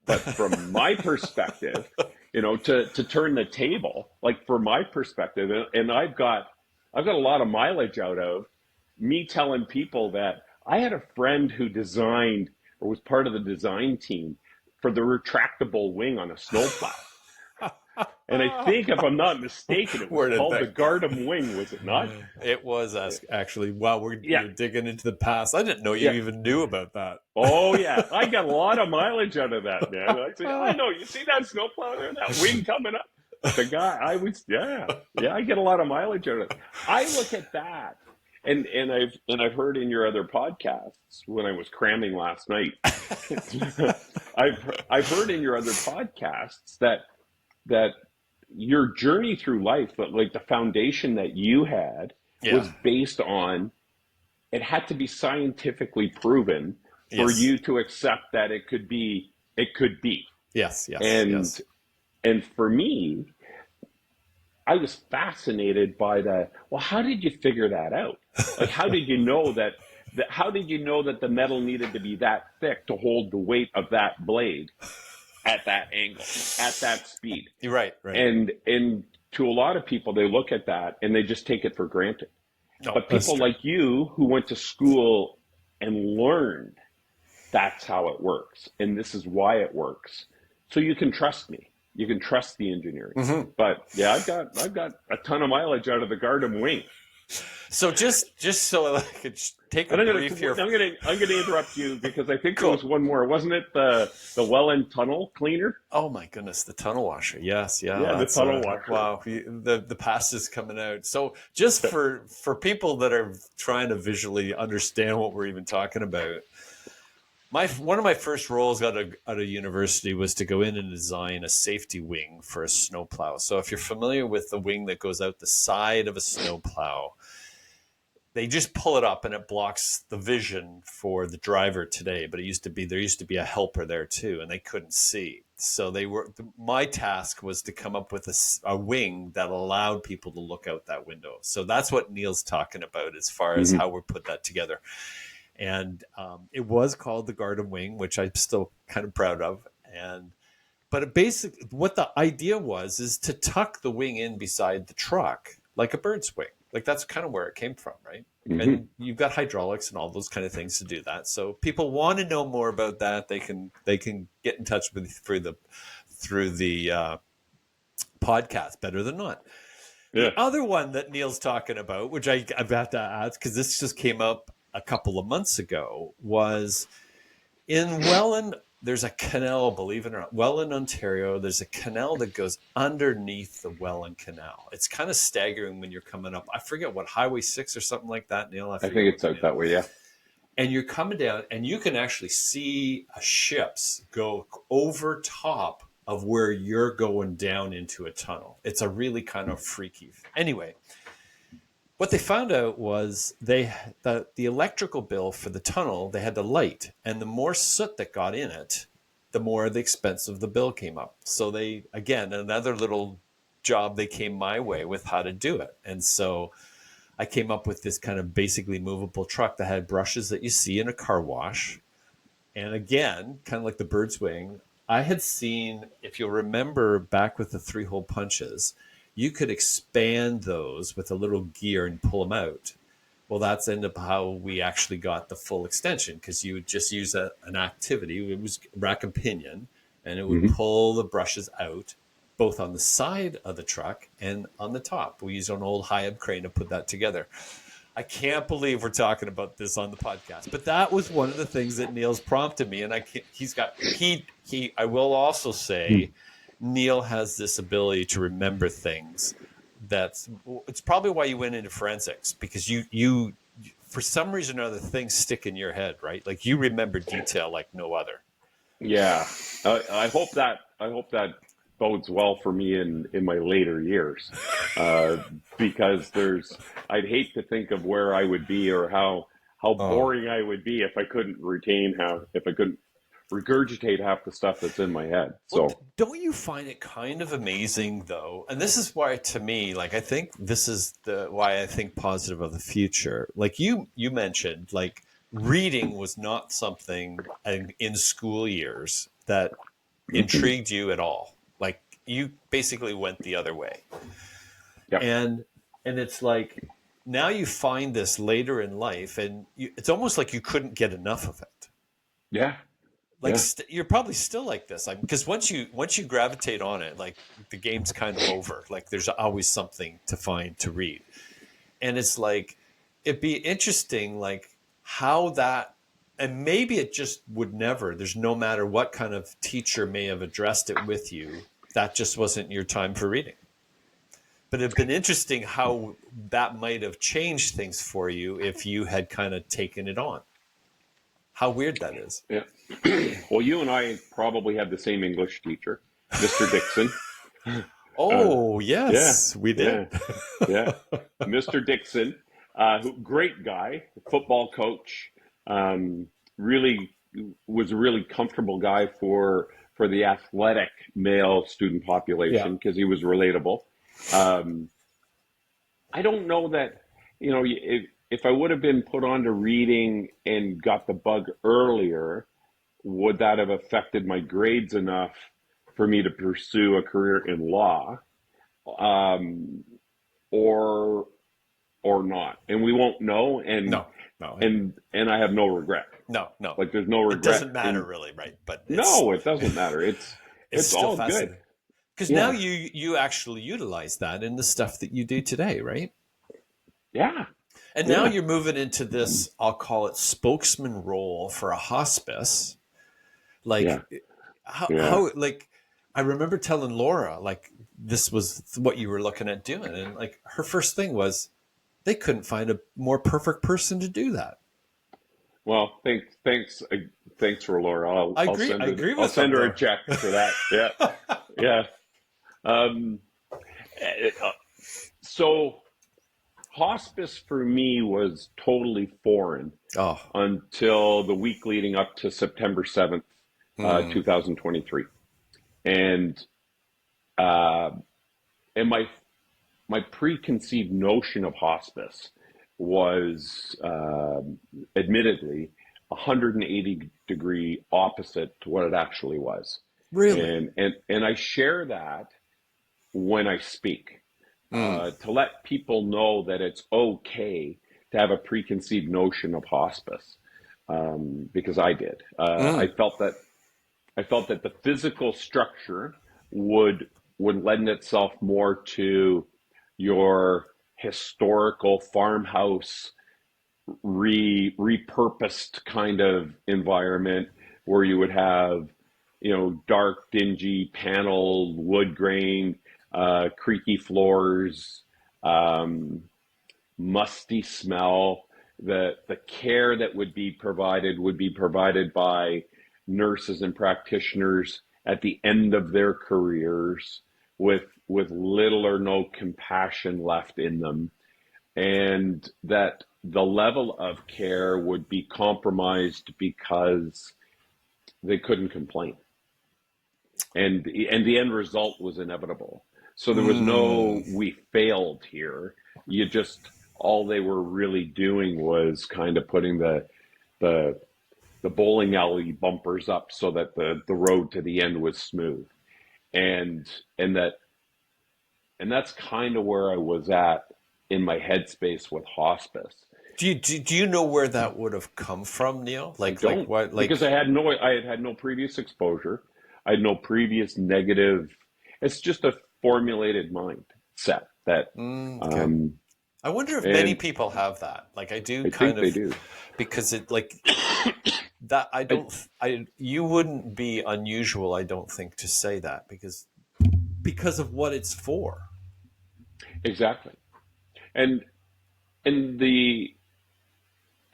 But from my perspective, to turn the table, like for my perspective, and I've got a lot of mileage out of me telling people that I had a friend who designed or was part of the design team for the retractable wing on a snowplow. And I think, if I'm not mistaken, it was Where did called the that? Gardam wing, was it not? It was actually. Wow, Yeah, you're digging into the past. I didn't know you yeah. even knew about that. Oh, yeah. I got a lot of mileage out of that, man. I say, I know. You see that snowplow there, that wing coming up? The guy, yeah. I get a lot of mileage out of it. I look at that, and I've heard in your other podcasts when I was cramming last night. I've heard in your other podcasts that your journey through life, but like the foundation that you had was Yeah. based on, it had to be scientifically proven for Yes. you to accept that it could be. Yes. Yes. And Yes. and for me, I was fascinated by well, how did you figure that out? Like, how did you know that the metal needed to be that thick to hold the weight of that blade at that angle, at that speed? You're right. Right. And to a lot of people, they look at that and they just take it for granted. No, But that's people true. like you who went to school and learned, that's how it works, and this is why it works. So you can trust me. You can trust the engineering. Hmm. But yeah, I've got a ton of mileage out of the Gardam wing. So just so I could take a And brief here. I'm gonna interrupt you because I think there Cool. was one more. Wasn't it the Welland tunnel cleaner? Oh my goodness, the tunnel washer. Yes, yeah, Yeah, the that's tunnel washer. wow. The past is coming out. So just for people that are trying to visually understand what we're even talking about, one of my first roles out of university was to go in and design a safety wing for a snowplow. So if you're familiar with the wing that goes out the side of a snowplow, they just pull it up and it blocks the vision for the driver today. But there used to be a helper there too, and they couldn't see. So my task was to come up with a wing that allowed people to look out that window. So that's what Neil's talking about as far as Mm-hmm. how we put that together. And it was called the Garden Wing, which I'm still kind of proud of. But basically, what the idea was is to tuck the wing in beside the truck like a bird's wing. Like that's kind of where it came from, right? Mm-hmm. And you've got hydraulics and all those kind of things to do that. So people want to know more about that. They can get in touch with through the podcast. Better than not. Yeah. The other one that Neil's talking about, which I've got to add because this just came up a couple of months ago, was in Welland. There's a canal, believe it or not, Welland, Ontario. There's a canal that goes underneath the Welland Canal. It's kind of staggering when you're coming up. I forget what, Highway 6 or something like that, Neil. I I forget think what it's the out name. that way. Yeah. And you're coming down, and you can actually see ships go over top of where you're going down into a tunnel. It's a really kind of freaky. Anyway, what they found out was the electrical bill for the tunnel, they had to light, and the more soot that got in it, the more the expense of the bill came up. So they, again, another little job, they came my way with how to do it. And so I came up with this kind of basically movable truck that had brushes that you see in a car wash. And again, kind of like the bird's wing, I had seen, if you'll remember back with the 3-hole punches, you could expand those with a little gear and pull them out. Well, that's end up how we actually got the full extension, because you would just use an activity. It was rack and pinion, and it would Mm-hmm. pull the brushes out, both on the side of the truck and on the top. We used an old high-up crane to put that together. I can't believe we're talking about this on the podcast, but that was one of the things that Neil's prompted me, and I will also say, Neil has this ability to remember things. It's probably why you went into forensics, because you for some reason or other things stick in your head, right? Like you remember detail like no other. Yeah, I hope that bodes well for me in my later years, uh, because I'd hate to think of where I would be or how Oh, boring I would be if I couldn't regurgitate half the stuff that's in my head. well, So don't you find it kind of amazing though? And this is why, to me, like I think this is the why I think positive of the future. Like you mentioned, like reading was not something in school years that intrigued you at all. Like you basically went the other way, yeah, and it's like now you find this later in life, and it's almost like you couldn't get enough of it. yeah, Like yeah, you're probably still like this, because once you gravitate on it, like the game's kind of over. Like there's always something to find to read, and it's like it'd be interesting, like how that, and maybe it just would never. There's no matter what kind of teacher may have addressed it with you, that just wasn't your time for reading. But it'd been interesting how that might have changed things for you if you had kind of taken it on. How weird that is. yeah. Well, you and I probably had the same English teacher, Mr. Dixon. Uh, Oh, yeah, yes, we did. yeah, yeah. Mr. Dixon, great guy, football coach. Really was a really comfortable guy for the athletic male student Yeah. population because he was relatable. Um, I don't know that, if I would have been put on to reading and got the bug earlier, would that have affected my grades enough for me to pursue a career in law, um, or not? And we won't know. No, no, And I have no regret. no. Like there's no It regret doesn't matter in. really, right? But No, it doesn't matter. it's It's still all good. fascinating, because now Yeah, you actually utilize that in the stuff that you do today, right? yeah, And now yeah, you're moving into this, I'll call it spokesman role for a hospice. yeah, Like yeah. how like I remember telling Laura like this was what you were looking at doing, and like her first thing was they couldn't find a more perfect person to do that. Well, thanks for Laura. I agree I'll with send them her a though. check for that. Yeah, yeah. Um, uh, so hospice for me was totally foreign Oh, until the week leading up to September 7th, mm, 2023. And uh, and my preconceived notion of hospice was admittedly 180-degree opposite to what it actually was. really? And I share that when I speak, Mm, to let people know that it's okay to have a preconceived notion of hospice, because I did. mm. I felt that the physical structure would lend itself more to your historical farmhouse repurposed kind of environment where you would have, dark, dingy, paneled, wood grain, creaky floors, um, musty smell. The care that would be provided by nurses and practitioners at the end of their careers with little or no compassion left in them, and that the level of care would be compromised because they couldn't complain, and the end result was inevitable. So there was no Mm. we failed here. You just All they were really doing was kind of putting the the bowling alley bumpers up so that the road to the end was smooth, and and that and that's kind of where I was at in my headspace with hospice. Do you know where that would have come from, Neil? I Like don't, what? because Like I had no previous exposure. I had no previous negative. It's just a formulated mindset that, Okay. um, I wonder if many and people have that. Like I do I kind think they of, do. because it like that I, you wouldn't be unusual, I don't think, to say that because of what it's for. exactly. And and the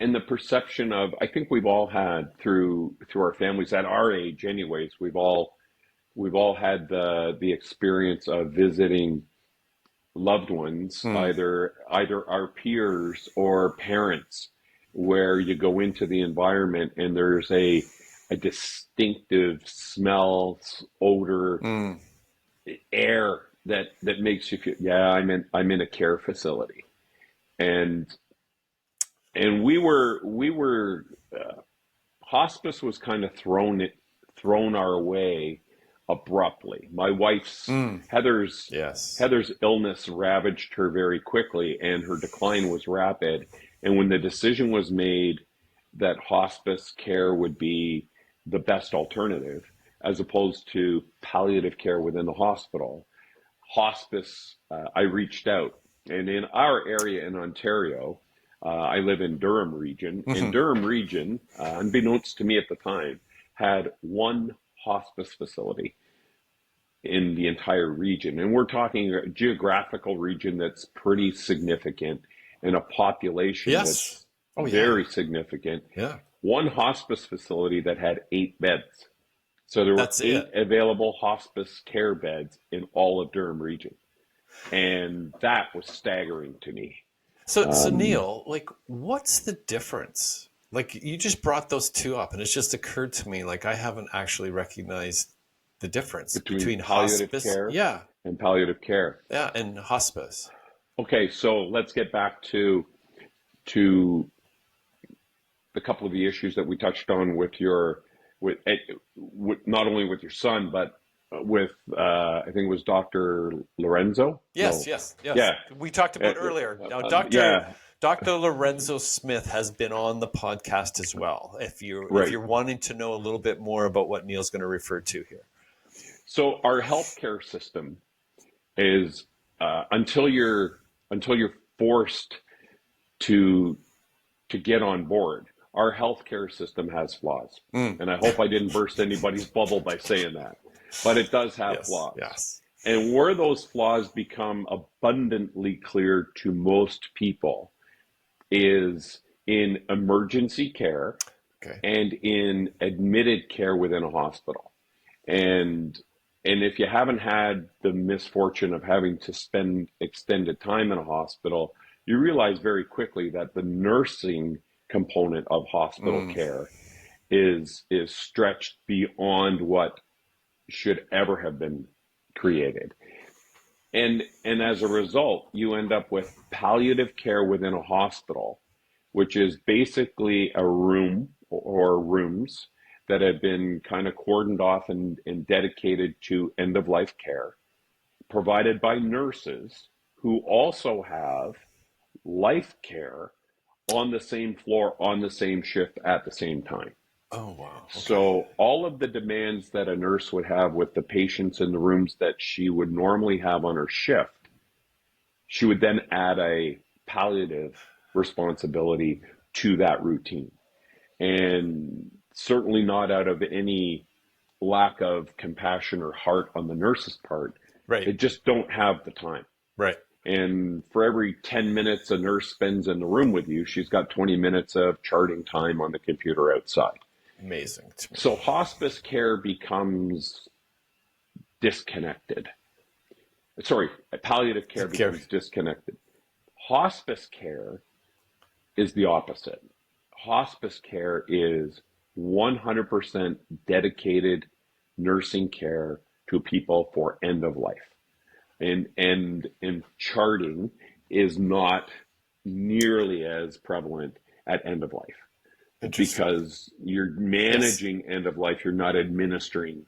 and the perception of, I think we've all had through our families at our age, anyways. We've all had the experience of visiting loved ones, Hmm. either our peers or parents, where you go into the environment and there's a distinctive smell, odor, Hmm. air that makes you feel, yeah, I'm in a care facility. And we were hospice was kind of thrown our way abruptly. My wife's Hmm. Heather's Yes. Heather's illness ravaged her very quickly, and her decline was rapid. And when the decision was made that hospice care would be the best alternative, as opposed to palliative care within the hospital, hospice, I reached out. And in our area in Ontario, I live in Durham region. In Hmm. Durham region, unbeknownst to me at the time, had one hospice facility in the entire region. And we're talking a geographical region that's pretty significant and a population Yes. that's Oh yeah. very significant. Yeah. One hospice facility that had 8 beds. So there were That's eight it. available hospice care beds in all of Durham region. And that was staggering to me. So Um, Neil, like, what's the difference? Like, you just brought those two up, and it's just occurred to me, like, I haven't actually recognized the difference between between palliative hospice, care yeah, and palliative care. yeah, and hospice. Okay, so let's get back to the couple of the issues that we touched on with with not only with your son, but with I think it was Dr. Lorenzo. Yes, No, yes, yes. yeah, We talked uh, about earlier. Now, yeah, Dr. Lorenzo Smith has been on the podcast as well. If right. you're wanting to know a little bit more about what Neil's going to refer to here. So our healthcare system is, until you're forced to get on board. Our healthcare system has flaws. Mm. And I hope I didn't burst anybody's bubble by saying that. But it does have Yes, flaws. yes. And where those flaws become abundantly clear to most people is in emergency care Okay. and in admitted care within a hospital. And if you haven't had the misfortune of having to spend extended time in a hospital, you realize very quickly that the nursing component of hospital Mm. care is stretched beyond what should ever have been created. And as a result, you end up with palliative care within a hospital, which is basically a room or rooms that have been kind of cordoned off and dedicated to end of life care, provided by nurses who also have life care on the same floor, on the same shift at the same time. Oh, wow. Okay. So all of the demands that a nurse would have with the patients in the rooms that she would normally have on her shift, she would then add a palliative responsibility to that routine. And certainly not out of any lack of compassion or heart on the nurse's part. Right, They just don't have the time. right. And for every 10 minutes a nurse spends in the room with you, she's got 20 minutes of charting time on the computer outside. Amazing to me. So hospice care becomes disconnected. Sorry, palliative care Okay. becomes disconnected. Hospice care is the opposite. Hospice care is 100% dedicated nursing care to people for end of life. And charting is not nearly as prevalent at end of life Interesting. because you're Yes. managing end of life. You're not administering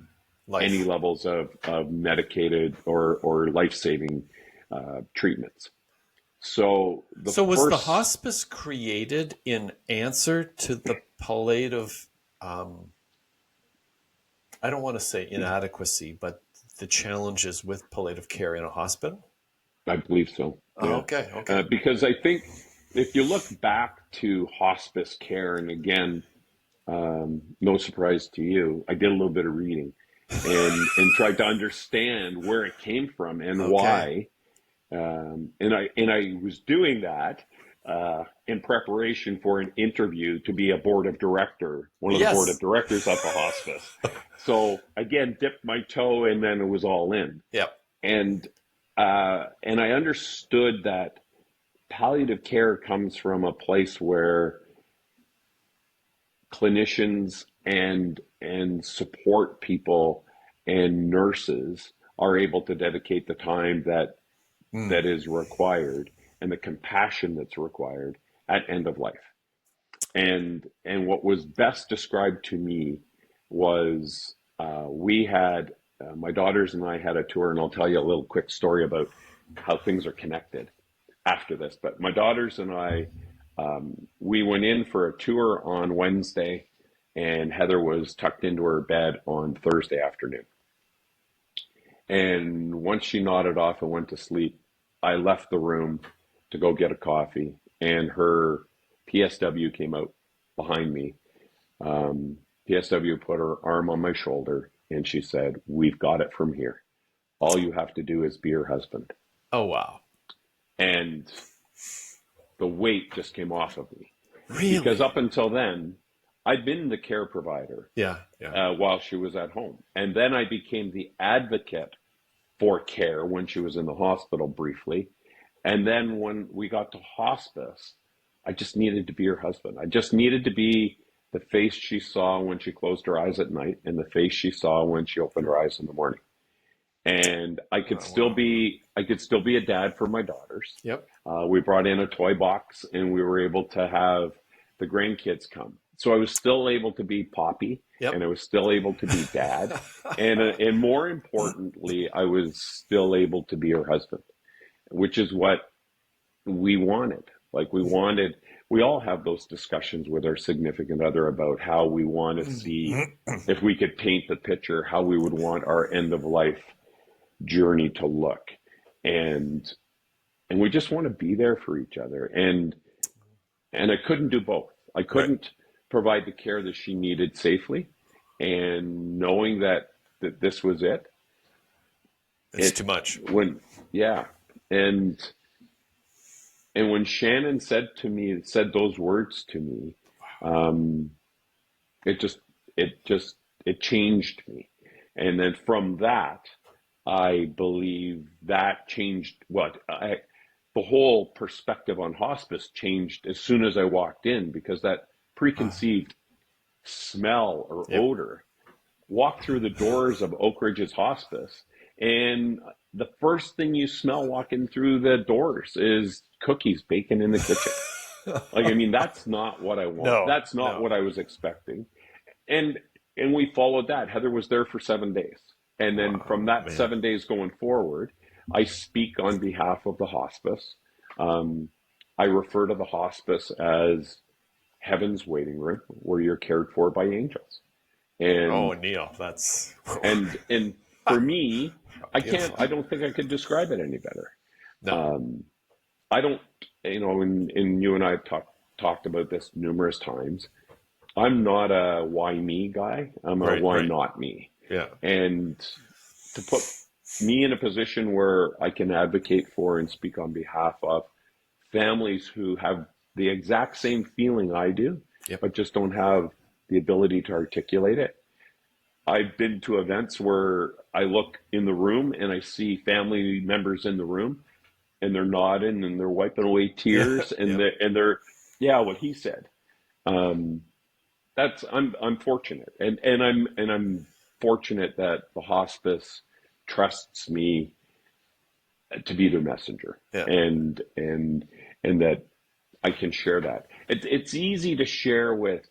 any Life. levels of medicated or life-saving treatments. So the So was the first, hospice created in answer to the palliative, um, I don't want to say inadequacy, but the challenges with palliative care in a hospital? I believe so. Oh, Yeah. okay, okay. Because I think if you look back to hospice care, and again, no surprise to you, I did a little bit of reading and tried to understand where it came from and Okay. why. And I was doing that in preparation for an interview to be a board of director, one of the board of Yes. directors of the hospice. So again, dipped my toe, and then it was all in. Yep. And and I understood that palliative care comes from a place where clinicians and support people and nurses are able to dedicate the time that is required and the compassion that's required at end of life. And what was best described to me was we had my daughters and I had a tour, and I'll tell you a little quick story about how things are connected after this. But my daughters and I, we went in for a tour on Wednesday, and Heather was tucked into her bed on Thursday afternoon. And once she nodded off and went to sleep, I left the room to go get a coffee, and her PSW came out behind me. PSW put her arm on my shoulder, and she said, "We've got it from here. All you have to do is be her husband." Oh, wow. And the weight just came off of me. Because Really? up until then, I'd been the care provider Yeah, yeah. while she was at home. And then I became the advocate for care when she was in the hospital briefly. And then when we got to hospice, I just needed to be her husband. I just needed to be the face she saw when she closed her eyes at night and the face she saw when she opened her eyes in the morning. And Oh, wow. I could still be a dad for my daughters. Yep. We brought in a toy box, and we were able to have the grandkids come. So I was still able to be Poppy, and Yep. I was still able to be dad. And more importantly, I was still able to be her husband, which is what we wanted. Like we all have those discussions with our significant other about how we want to see, if we could paint the picture, how we would want our end of life journey to look. And we just want to be there for each other. And I couldn't do both. I Right. couldn't provide the care that she needed safely, and knowing that this was it. It's too much. When yeah, and when Shannon said those words to me, um, it just it changed me. And then from that, I believe that changed the whole perspective on hospice changed as soon as I walked in, because that preconceived smell or Yep. odor, walked through the doors of Oak Ridge's hospice, and the first thing you smell walking through the doors is cookies baking in the kitchen. Like, I mean, that's not what I want. No, That's not no. what I was expecting. And we followed that. Heather was there for 7 days. And then from Wow, that man. 7 days going forward, I speak on behalf of the hospice. I refer to the hospice as heaven's waiting room, where you're cared for by angels. Oh, And Neil, that's and for me, beautiful. I don't think I could describe it any better. No. Um, I don't, and you and I have talked about this numerous times. I'm not a why me guy. I'm a Right, why right. not me. Yeah. And to put me in a position where I can advocate for and speak on behalf of families who have the exact same feeling I do, Yep. but just don't have the ability to articulate it. I've been to events where I look in the room and I see family members in the room, and they're nodding and they're wiping away Yeah. tears, and Yep. they're yeah, what he said. Um, that's I'm fortunate, and I'm fortunate that the hospice trusts me to be their messenger, Yeah. and that I can share that. It's easy to share with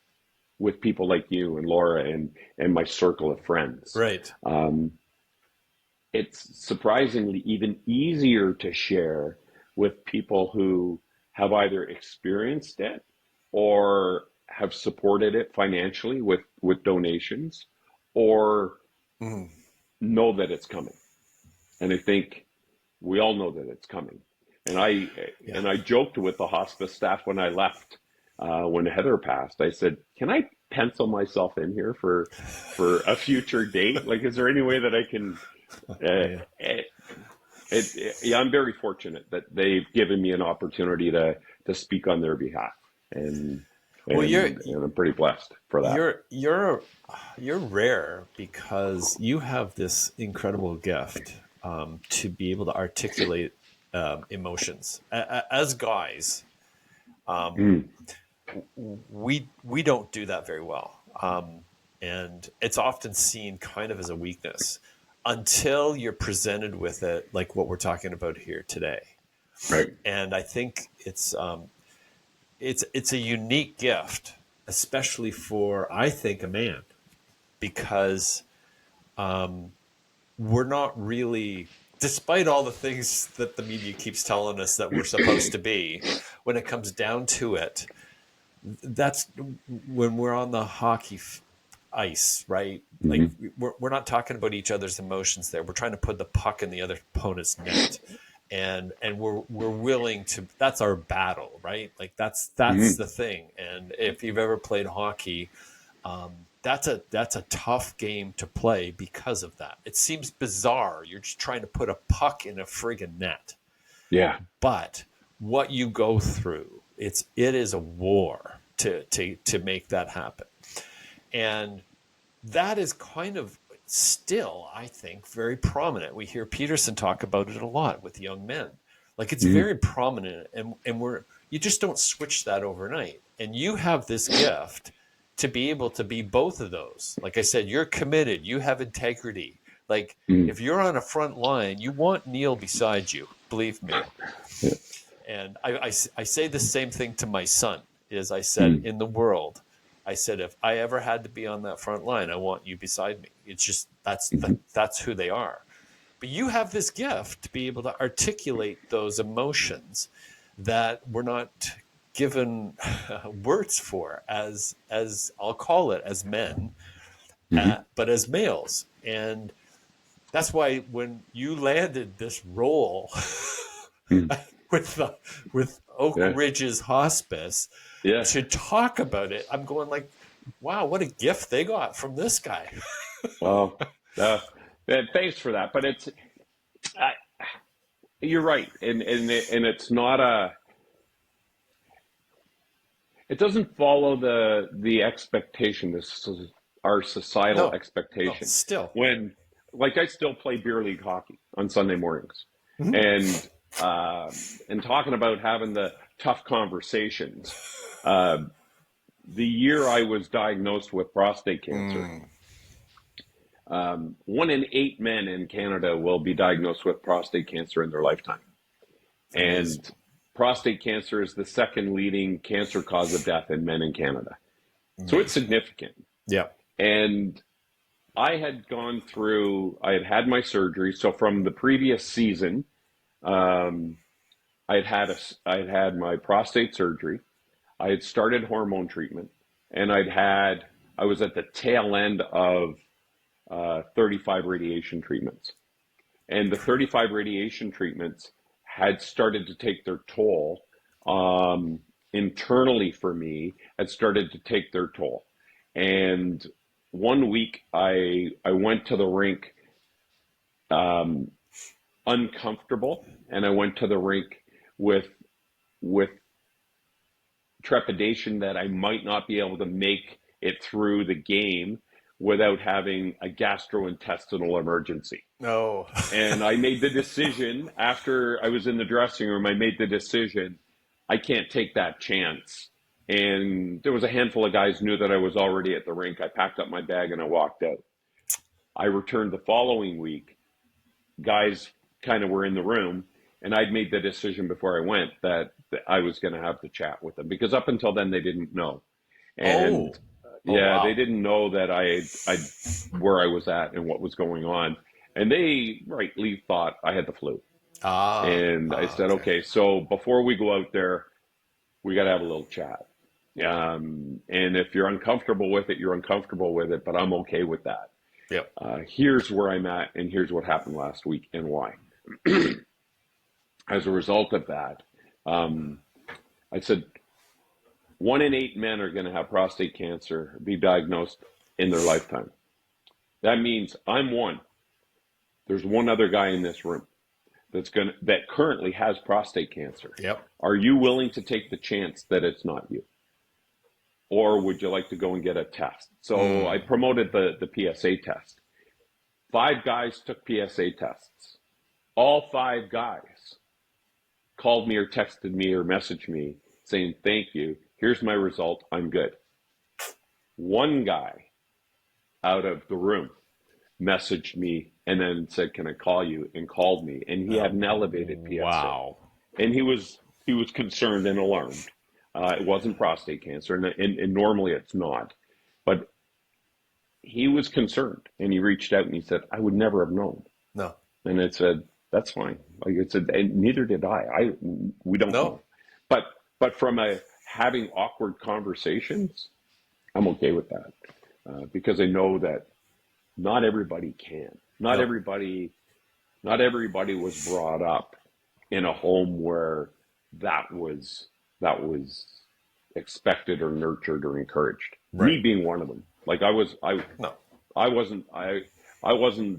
people like you and Laura and my circle of friends. Right. It's surprisingly even easier to share with people who have either experienced it or have supported it financially with donations, or Mm. know that it's coming. And I think we all know that it's coming. And Yeah. I joked with the hospice staff when I left, when Heather passed. I said, "Can I pencil myself in here for a future date? Like, is there any way that I can?" Yeah. Uh, yeah, I'm very fortunate that they've given me an opportunity to speak on their behalf, and Well, and I'm pretty blessed for that. you're you're you're rare because you have this incredible gift to be able to articulate emotions. As guys, Mm, we don't do that very well, and it's often seen kind of as a weakness until you're presented with it, like what we're talking about here today. right. And I think it's a unique gift, especially for, I think, a man, because we're not really, despite all the things that the media keeps telling us that we're supposed to be, when it comes down to it, that's when we're on the ice, right? Like Hmm. we're not talking about each other's emotions there. We're trying to put the puck in the other opponent's net. And we're willing to, that's our battle, right? Like that's Hmm. the thing. And if you've ever played hockey, that's a tough game to play because of that. It seems bizarre. You're just trying to put a puck in a friggin' net. Yeah. But what you go through, it is a war to make that happen. And that is kind of still, I think, very prominent. We hear Peterson talk about it a lot with young men. Like it's Hmm. very prominent, and you just don't switch that overnight. And you have this gift to be able to be both of those. Like I said, you're committed, you have integrity. Like Hmm. if you're on a front line, you want Neil beside you, believe me. Yeah. And I say the same thing to my son, is I said, Hmm. in the world, I said, if I ever had to be on that front line, I want you beside me. It's just, Hmm. that's who they are. But you have this gift to be able to articulate those emotions that we're not given words for, as I'll call it, as men, Hmm. but as males. And that's why when you landed this role Hmm. with with Oak Yeah. Ridge's hospice Yeah. to talk about it, I'm going like, wow, what a gift they got from this guy. Well, uh, thanks for that. But uh, you're right, and it's not a. It doesn't follow the expectation. This is our societal No, no, expectation. still. When, like, I still play beer league hockey on Sunday mornings, Mhm. and uh, and talking about having the tough conversations. Uh, the year I was diagnosed with prostate cancer, Mm. 1 in 8 men in Canada will be diagnosed with prostate cancer in their lifetime. Amazing. And prostate cancer is the second leading cancer cause of death in men in Canada. So it's Amazing. significant. Yeah. And I had had my surgery. So from the previous season, um, I had had my prostate surgery. I had started hormone treatment, and I was at the tail end of 35 radiation treatments. And the 35 radiation treatments had started to take their toll, um, internally for me, had started to take their toll. And one week I went to the rink, um, uncomfortable, and I went to the rink with with trepidation that I might not be able to make it through the game without having a gastrointestinal emergency. No. And I made the decision after I was in the dressing room. I made the decision, I can't take that chance. And there was a handful of guys knew that I was already at the rink. I packed up my bag and I walked out. I returned the following week. Guys kind of were in the room, and I'd made the decision before I went that I was going to have to chat with them, because up until then they didn't know. And Oh. Oh yeah, they wow. didn't know that I where I was at and what was going on. And they rightly thought I had the flu. And I said, Okay. okay, so before we go out there, we got to have a little chat. And if you're uncomfortable with it, you're uncomfortable with it, but I'm okay with that. Yep. Here's where I'm at, and here's what happened last week and why. As a result of that, I said 1 in 8 men are going to have prostate cancer, be diagnosed in their lifetime. That means I'm one. There's one other guy in this room that currently has prostate cancer. Yep. Are you willing to take the chance that it's not you? Or would you like to go and get a test? So I promoted the PSA test. 5 guys took PSA tests. All 5 guys called me or texted me or messaged me saying, thank you. Here's my result. I'm good. 1 guy out of the room messaged me and then said, can I call you? And called me. And he had an elevated PSA. Wow. And he was concerned and alarmed. It wasn't prostate cancer, and normally it's not. But he was concerned, and he reached out and he said, I would never have known. No. And I said, that's fine. Like I said, and neither did I. We don't know. But from having awkward conversations, I'm okay with that because I know that not everybody can. Not everybody was brought up in a home where that was expected or nurtured or encouraged. Right. Me being one of them. Like I wasn't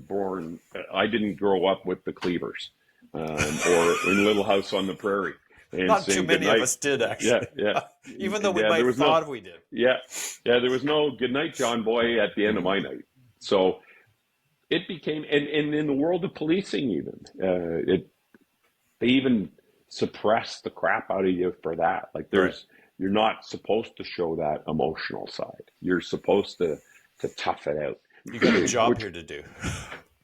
born. I didn't grow up with the Cleavers or in Little House on the Prairie. And not too many of us did, actually. Yeah. Even though we might have thought we did. Yeah. There was no good night, John Boy, at the end of my night. So it became, and in the world of policing, even they even suppress the crap out of you for that. Like you're not supposed to show that emotional side. You're supposed to tough it out. You got a job here to do.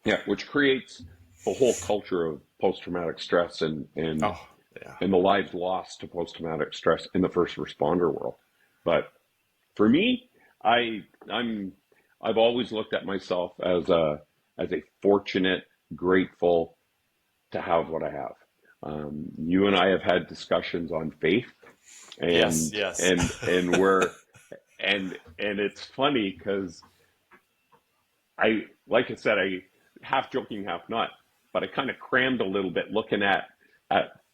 Yeah, which creates a whole culture of post-traumatic stress and the lives lost to post-traumatic stress in the first responder world. But for me, I've always looked at myself as a fortunate, grateful to have what I have. You and I have had discussions on faith, and yes. and we're and it's funny because like I said, I half joking, half not, but I kind of crammed a little bit looking at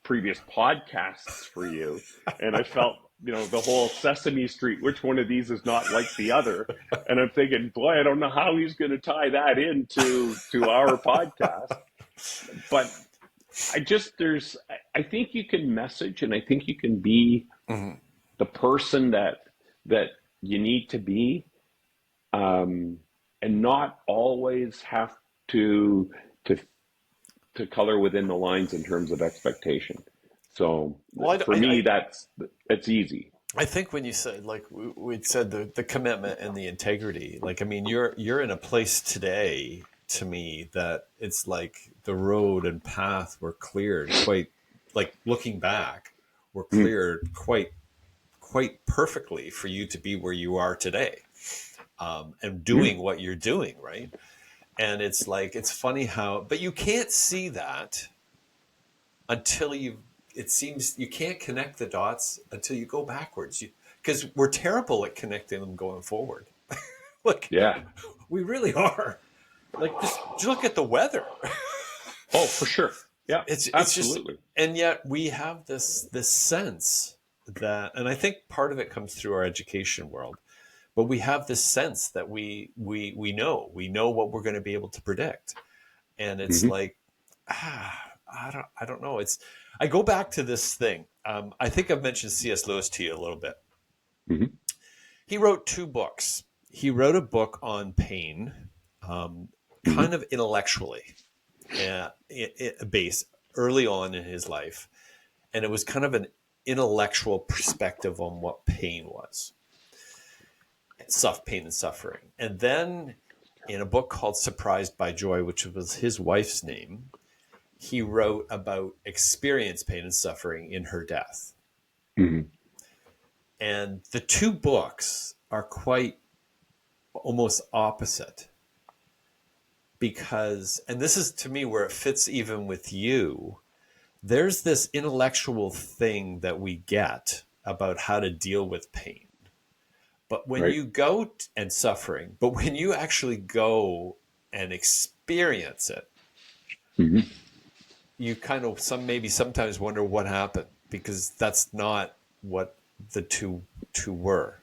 previous podcasts for you, and I felt the whole Sesame Street, which one of these is not like the other, and I'm thinking, boy, I don't know how he's going to tie that into our podcast, but I think you can message, and I think you can be the person that you need to be, and not always have to color within the lines in terms of expectation. So for me, it's easy. I think when you said, like we'd said, the commitment and the integrity, like, I mean, you're in a place today, to me, that it's like the road and path were cleared quite, like looking back, were cleared quite perfectly for you to be where you are today, and doing what you're doing, right? And it's like, it's funny how, but you can't see that until it seems you can't connect the dots until you go backwards. Because we're terrible at connecting them going forward. We really are. Like, just look at the weather. Oh, for sure. Yeah, it's absolutely. Just, and yet we have this sense that, and I think part of it comes through our education world, but we have this sense that we know what we're going to be able to predict. And it's like, I don't know. I go back to this thing. I think I've mentioned C.S. Lewis to you a little bit. He wrote 2 books. He wrote a book on pain, kind of intellectually, based early on in his life. And it was kind of an intellectual perspective on what pain was. Pain and suffering. And then in a book called Surprised by Joy, which was his wife's name, he wrote about experience pain and suffering in her death. And the 2 books are quite almost opposite, because, and this is to me where it fits even with you, there's this intellectual thing that we get about how to deal with pain. But when you go and suffering, but when you actually go and experience it, Mm-hmm. you kind of maybe sometimes wonder what happened, because that's not what the two were.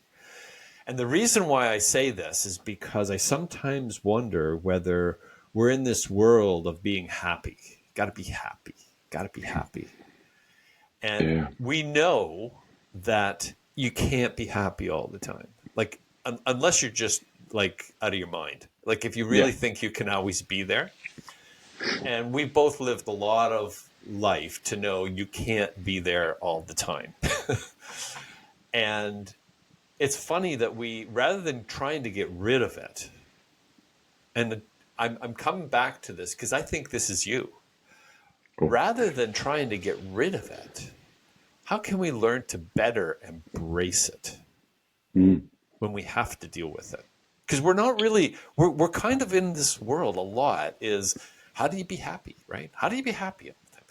And the reason why I say this is because I sometimes wonder whether we're in this world of being happy. Got to be happy. Got to be happy. And Yeah. we know that you can't be happy all the time. Like, unless you're just like out of your mind. Like, if you Yeah. really think you can always be there. And we've both lived a lot of life to know you can't be there all the time. And it's funny that we, rather than trying to get rid of it, and I'm coming back to this because I think this is you, Cool. rather than trying to get rid of it, how can we learn to better embrace it Mm. when we have to deal with it? Because we're not really, we're kind of in this world a lot is, how do you be happy, right? How do you be happy all the time?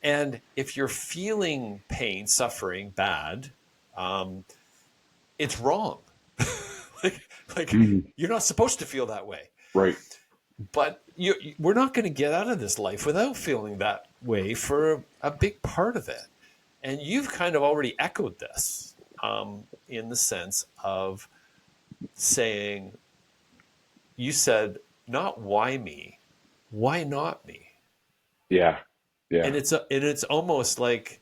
And if you're feeling pain, suffering, bad, it's wrong. like, like Mm. you're not supposed to feel that way. Right. But we're not going to get out of this life without feeling that way for a big part of it. And you've kind of already echoed this, in the sense of saying, you said, not why me, why not me? Yeah. Yeah. And it's almost like,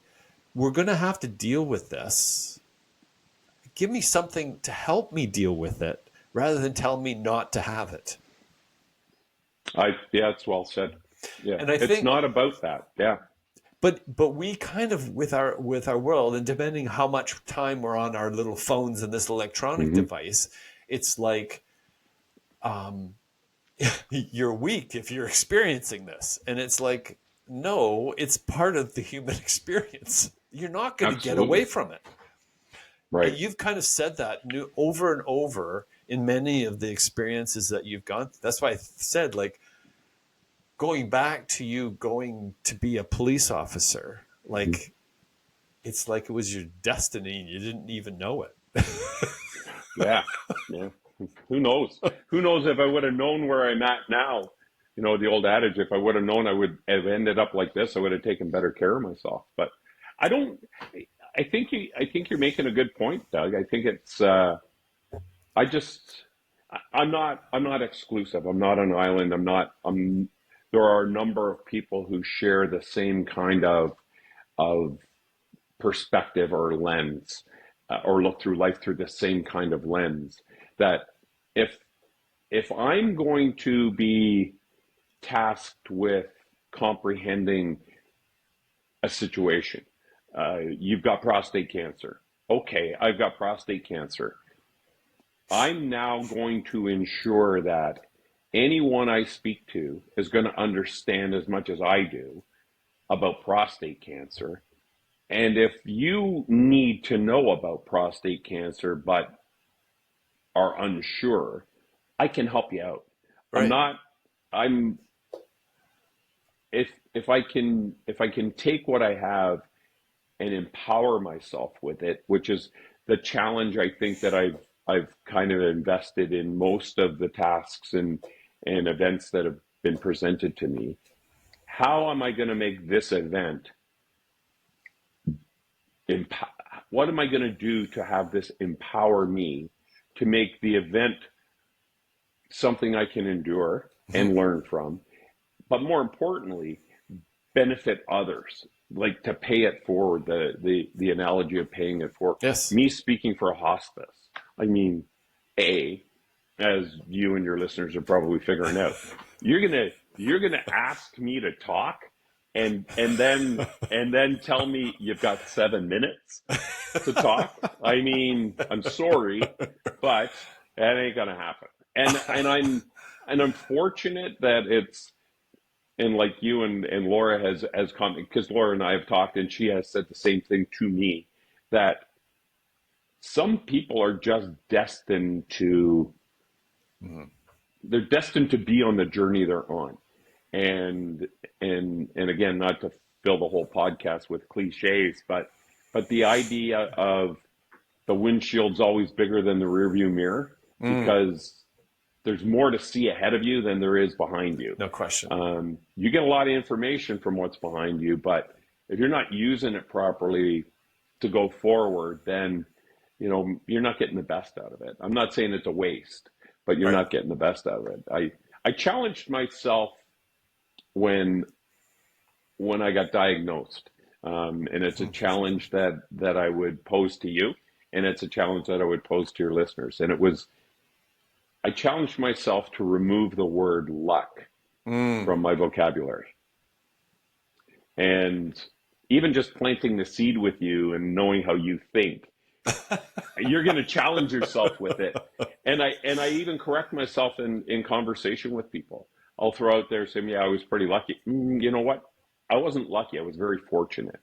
we're going to have to deal with this. Give me something to help me deal with it, rather than tell me not to have it. Yeah, it's well said. Yeah. And I It's think, not about that. Yeah. but we kind of, with our world, and depending how much time we're on our little phones and this electronic Mm-hmm. device, it's like, you're weak if you're experiencing this. And it's like, no, it's part of the human experience. You're not going to get away Absolutely. from it. And Right. you've kind of said that over and over in many of the experiences that you've gone through. That's why I said, like, going back to you going to be a police officer, Mm-hmm. like, it's like it was your destiny and you didn't even know it. Yeah. Yeah. Who knows? Who knows if I would have known where I'm at now? You know, the old adage, if I would have known I would have ended up like this, I would have taken better care of myself. But I don't, I think you're making a good point, Doug. I think it's, I just, I'm not exclusive. I'm not an island. There are a number of people who share the same kind of perspective or lens, or look through life through the same kind of lens. That if I'm going to be tasked with comprehending a situation, you've got prostate cancer. Okay, I've got prostate cancer. I'm now going to ensure that anyone I speak to is going to understand as much as I do about prostate cancer. And if you need to know about prostate cancer but are unsure, I can help you out. I'm Right. not, I'm, if I can take what I have and empower myself with it, which is the challenge I think that I've kind of invested in most of the tasks and events that have been presented to me. How am I going to make this event what am I going to do to have this empower me to make the event something I can endure Mhm. and learn from, but more importantly, benefit others, like to pay it forward, the analogy of paying it forward. Yes. Me speaking for a hospice, I mean, as you and your listeners are probably figuring out, you're gonna ask me to talk and then tell me you've got 7 minutes to talk. I mean, I'm sorry, but that ain't gonna happen. And I'm fortunate that it's, and like you and Laura has commented, because Laura and I have talked, and she has said the same thing to me, that some people are just destined to, Mhm. they're destined to be on the journey they're on. And and again, not to fill the whole podcast with cliches, but the idea of the windshield's always bigger than the rearview mirror, Mm. because there's more to see ahead of you than there is behind you. No question. You get a lot of information from what's behind you, but if you're not using it properly to go forward, then you're not getting the best out of it. I'm not saying it's a waste, but you're Right. not getting the best out of it. I challenged myself when I got diagnosed, and it's a challenge that I would pose to you, and it's a challenge that I would pose to your listeners. And I challenged myself to remove the word luck from my vocabulary. And even just planting the seed with you and knowing how you think, you're going to challenge yourself with it. And I even correct myself in conversation with people. I'll throw out there saying, yeah, I was pretty lucky. You know what? I wasn't lucky. I was very fortunate.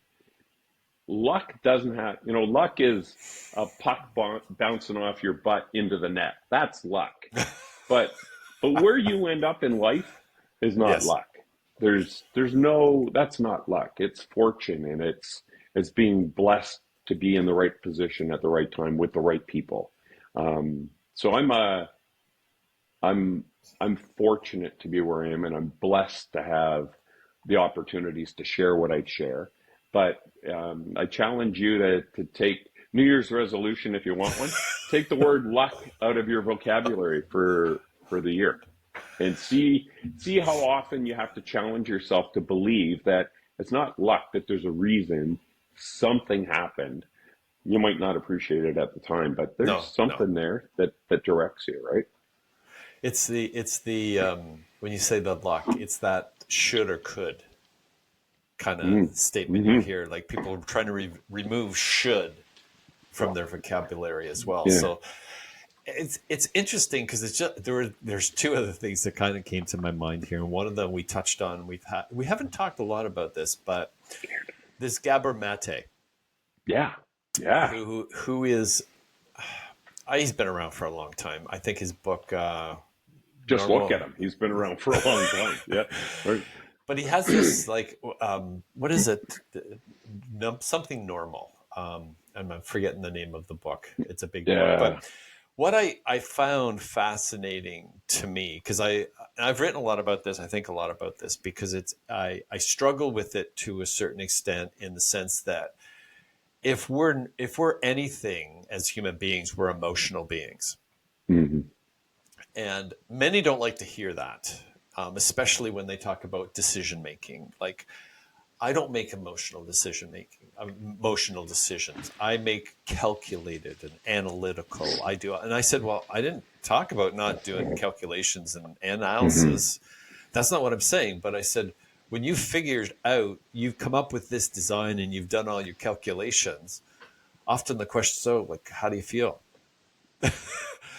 Luck doesn't have, luck is a puck bouncing off your butt into the net. That's luck. But where you end up in life is not Yes. luck. There's no, that's not luck. It's fortune, and it's being blessed to be in the right position at the right time with the right people. So I'm fortunate to be where I am, and I'm blessed to have the opportunities to share what I share. But I challenge you to take New Year's resolution, if you want one. Take the word luck out of your vocabulary for the year, and see how often you have to challenge yourself to believe that it's not luck, that there's a reason something happened. You might not appreciate it at the time, but there's something there that directs you, right? It's the when you say the luck, it's that should or could kind of statement you hear. Like people are trying to remove should from their vocabulary as well. Yeah. So it's interesting because it's just there's two other things that kind of came to my mind here, and one of them we touched on. We haven't talked a lot about this, but this Gabor Mate, Yeah. who is he's been around for a long time. I think his book Just Normal, look at him. He's been around for a long time. Yeah. Right. but he has this like what is it? Something normal. I'm forgetting the name of the book. It's a big book, Yeah. but what I found fascinating to me, because I've written a lot about this, I think a lot about this, because I struggle with it to a certain extent, in the sense that if we're anything as human beings, we're emotional beings. Mm-hmm. And many don't like to hear that, especially when they talk about decision making. Like, I don't make emotional decisions. I make calculated and analytical. I do. And I said, well, I didn't talk about not doing calculations and analysis. That's not what I'm saying. But I said, when you figured out, you've come up with this design and you've done all your calculations, often the question is, so, like, how do you feel?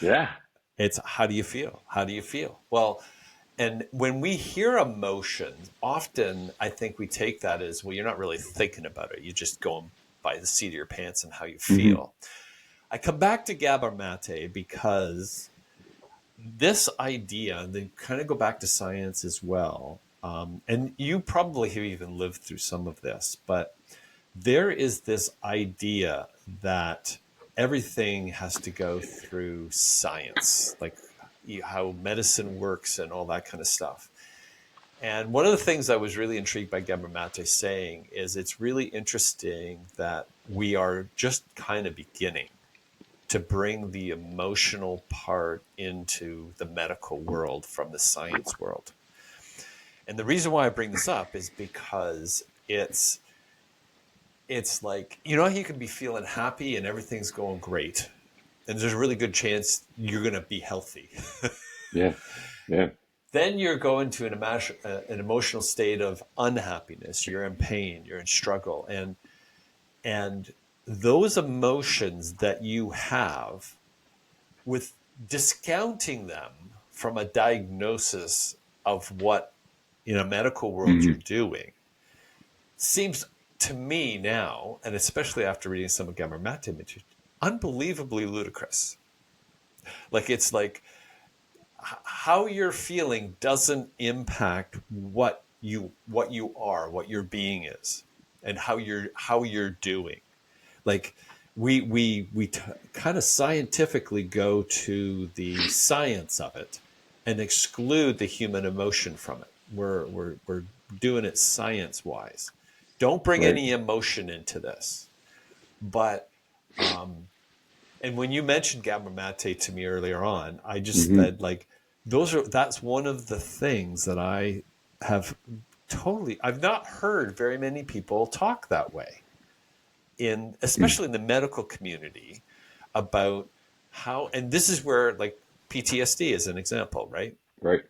Yeah. It's how do you feel? How do you feel? Well, and when we hear emotions, often I think we take that as, well, you're not really thinking about it. You're just going by the seat of your pants and how you feel. I come back to Gabor Mate because this idea, and then kind of go back to science as well, and you probably have even lived through some of this, but there is this idea that everything has to go through science, like how medicine works and all that kind of stuff. And one of the things I was really intrigued by Gabor Mate saying is it's really interesting that we are just kind of beginning to bring the emotional part into the medical world from the science world. And the reason why I bring this up is because it's like, how you can be feeling happy and everything's going great, and there's a really good chance you're going to be healthy. Yeah. Yeah. Then you're going to an emotional state of unhappiness. You're in pain. You're in struggle, and those emotions that you have, with discounting them from a diagnosis of what in a medical world you're doing, seems to me now, and especially after reading some of Gabor Mate material, unbelievably ludicrous. Like, it's like how you're feeling doesn't impact what you are, what your being is, and how you're doing. Like, we kind of scientifically go to the science of it, and exclude the human emotion from it. We're doing it science wise. Don't bring Right. any emotion into this. But and when you mentioned gamma mate to me earlier on, I just Hmm. said like that's one of the things that I have I've not heard very many people talk that way especially in the medical community about how, and this is where like PTSD is an example, right? Right.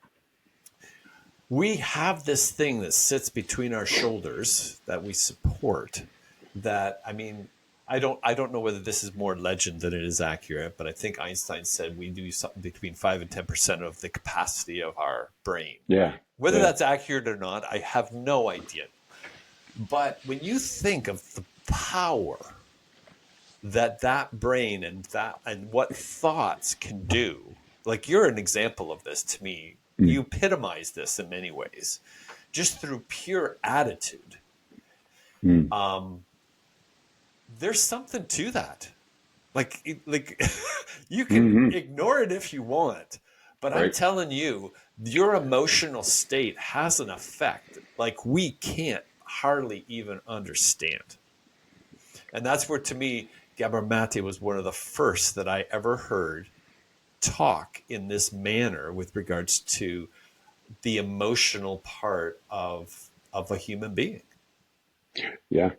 We have this thing that sits between our shoulders that we support that, I mean, I don't know whether this is more legend than it is accurate, but I think Einstein said we do something between 5 and 10% of the capacity of our brain, Yeah. right? Whether Yeah. that's accurate or not, I have no idea. But when you think of the power that brain and what thoughts can do, like you're an example of this to me. Mm. You epitomize this in many ways just through pure attitude. Mm. There's something to that. Like you can Hmm. ignore it if you want, but I'm Right. telling you, your emotional state has an effect like we can't hardly even understand. And that's where, to me, Gabor Mate was one of the first that I ever heard talk in this manner with regards to the emotional part of a human being. Yeah.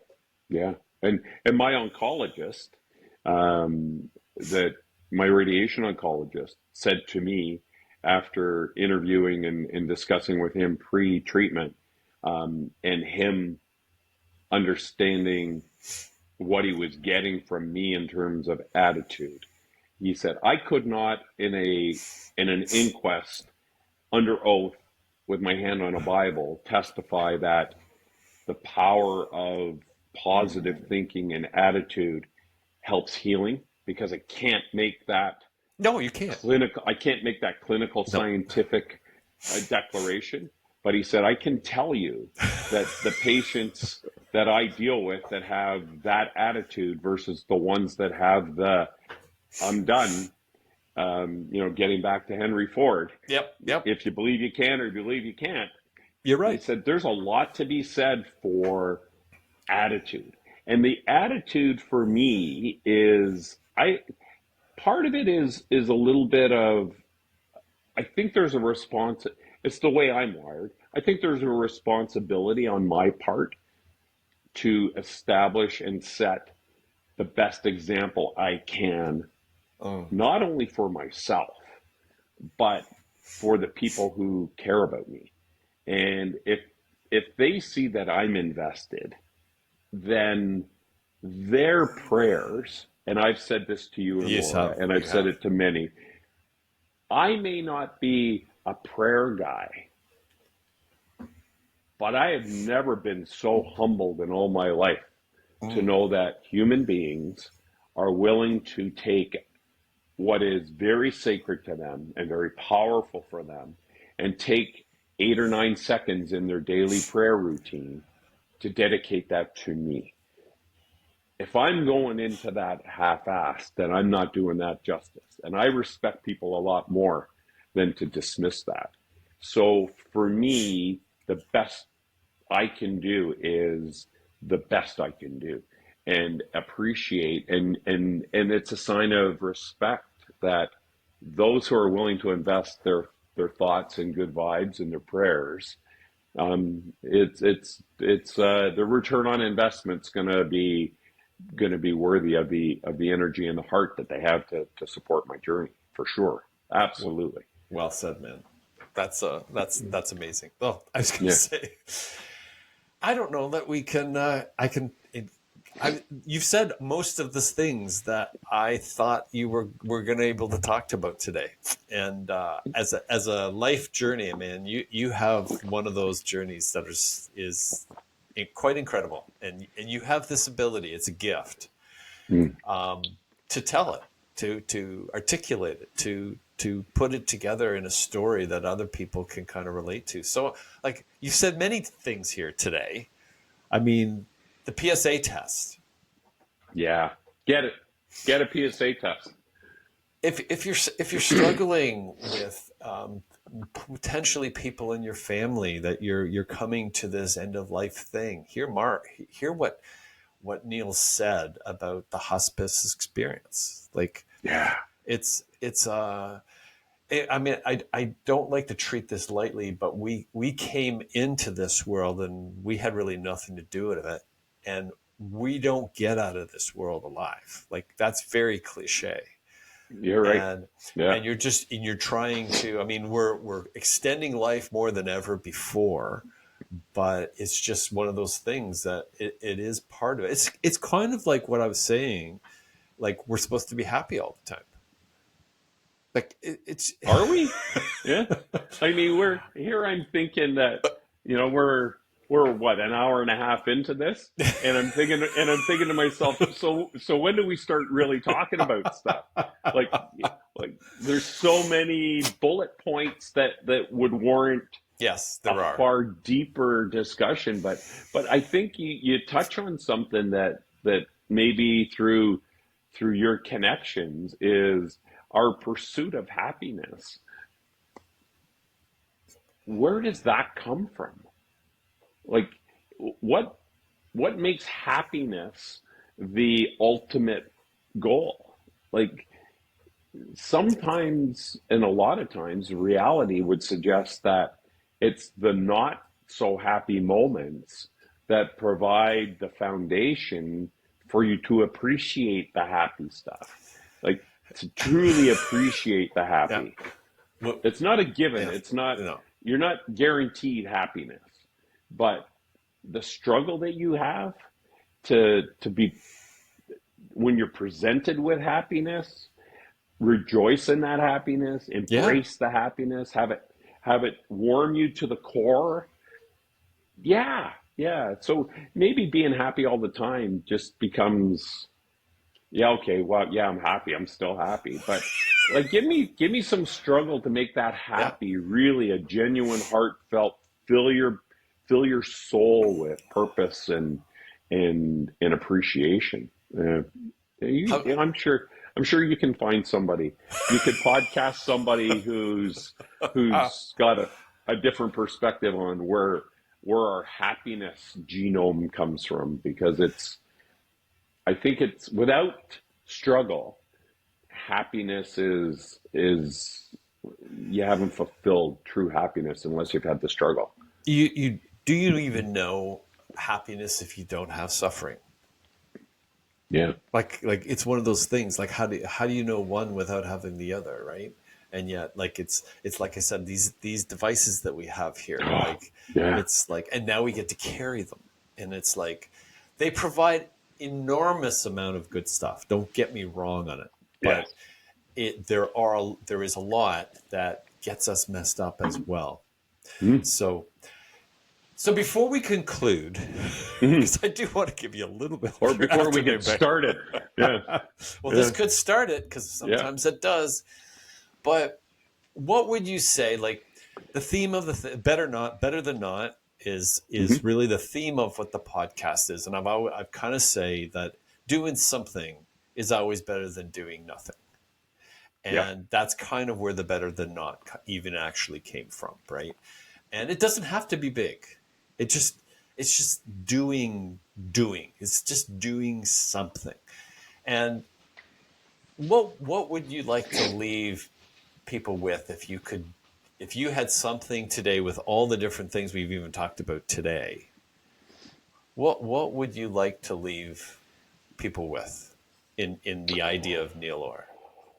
Yeah. And my oncologist, that my radiation oncologist said to me after interviewing and discussing with him pre-treatment, and him understanding what he was getting from me in terms of attitude. He said, I could not in an inquest under oath with my hand on a Bible testify that the power of positive thinking and attitude helps healing because No, you can't. I can't make that clinical No. scientific declaration. But he said, I can tell you that the patients that I deal with that have that attitude versus the ones that have the I'm done, getting back to Henry Ford, Yep. Yep. if you believe you can or you believe you can't, You're he right. said there's a lot to be said for attitude. And the attitude for me is I part of it is a little bit of I think there's a response. It's the way I'm wired. I think there's a responsibility on my part to establish and set the best example I can, Oh, not only for myself, but for the people who care about me. And if they see that I'm invested, then their prayers, and I've said this to you and you Laura, have. and I've You said have. it to many, I may not be a prayer guy, but I have never been so humbled in all my life to Mm. know that human beings are willing to take what is very sacred to them and very powerful for them and take 8 or 9 seconds in their daily prayer routine to dedicate that to me. If I'm going into that half-assed, then I'm not doing that justice. And I respect people a lot more than to dismiss that. So for me, the best I can do is the best I can do and appreciate and it's a sign of respect that those who are willing to invest their thoughts and good vibes and their prayers, it's the return on investment's going to be worthy of the energy and the heart that they have to support my journey for sure. Well, Absolutely. well said, man. That's amazing. Oh, I was gonna Yeah. say, I don't know that we can. I can. You've said most of the things that I thought you were going to able to talk about today, and as a life journey, man, you have one of those journeys that is quite incredible, and you have this ability. It's a gift Mm. to tell it, to articulate it, to put it together in a story that other people can kind of relate to. So, like you said, many things here today. I mean, the PSA test. Yeah. Get it. Get a PSA test. If you're struggling with potentially people in your family that you're coming to this end of life thing. Hear what Neil said about the hospice experience. Like Yeah. it's I mean, I don't like to treat this lightly, but we came into this world and we had really nothing to do with it, and we don't get out of this world alive. Like that's very cliche, You're right. and Yeah. you're trying to. I mean, we're extending life more than ever before, but it's just one of those things that it is part of it. It's kind of like what I was saying. Like we're supposed to be happy all the time. Like it's Are we? Yeah. I mean, we're here. I'm thinking that, we're what, an hour and a half into this, and I'm thinking to myself, so when do we start really talking about stuff? Like, there's so many bullet points that would warrant yes, a there are. far deeper discussion, but I think you touch on something that maybe through your connections is our pursuit of happiness. Where does that come from? Like, what what makes happiness the ultimate goal? Like, sometimes, and a lot of times, reality would suggest that it's the not so happy moments that provide the foundation for you to appreciate the happy stuff. Like, to truly appreciate the Yeah. happy. Well, It's not a given. yeah. It's not, No. you're not guaranteed happiness, but the struggle that you have to be, when you're presented with happiness, rejoice in that happiness, Yeah. embrace the happiness, have it warm you to the core. Yeah, yeah. So maybe being happy all the time just becomes, yeah, okay, well, yeah, I'm happy. I'm still happy. But like, give me some struggle to make that Yeah. happy, really a genuine, heartfelt, fill your fill your soul with purpose and appreciation. How, I'm sure you can find somebody. You could podcast somebody who's got a different perspective on where our happiness genome comes from, because I think it's without struggle, happiness is you haven't fulfilled true happiness unless you've had the struggle. you do you even know happiness if you don't have suffering? Yeah. Like it's one of those things. Like how do you know one without having the other, right? And yet, like it's like I said, these devices that we have here, Oh, like yeah. it's like, and now we get to carry them, and it's like they provide enormous amount of good stuff. Don't get me wrong on it, but Yes. there is a lot that gets us messed up as well. Mm. So before we conclude, Mhm. because I do want to give you a little bit Or of your before we afternoon get back. started. Yeah. Well, this Yeah. could start it because Yeah. sometimes it does. But what would you say? Like the theme of better than not is Hmm. really the theme of what the podcast is, and I've kind of say that doing something is always better than doing nothing, Yeah. and that's kind of where the better than not even actually came from, right? And it doesn't have to be big. It just it's just doing. It's just doing something. And what would you like to leave people with if you had something today with all the different things we've even talked about today? What would you like to leave people with in the idea of Neil Orr?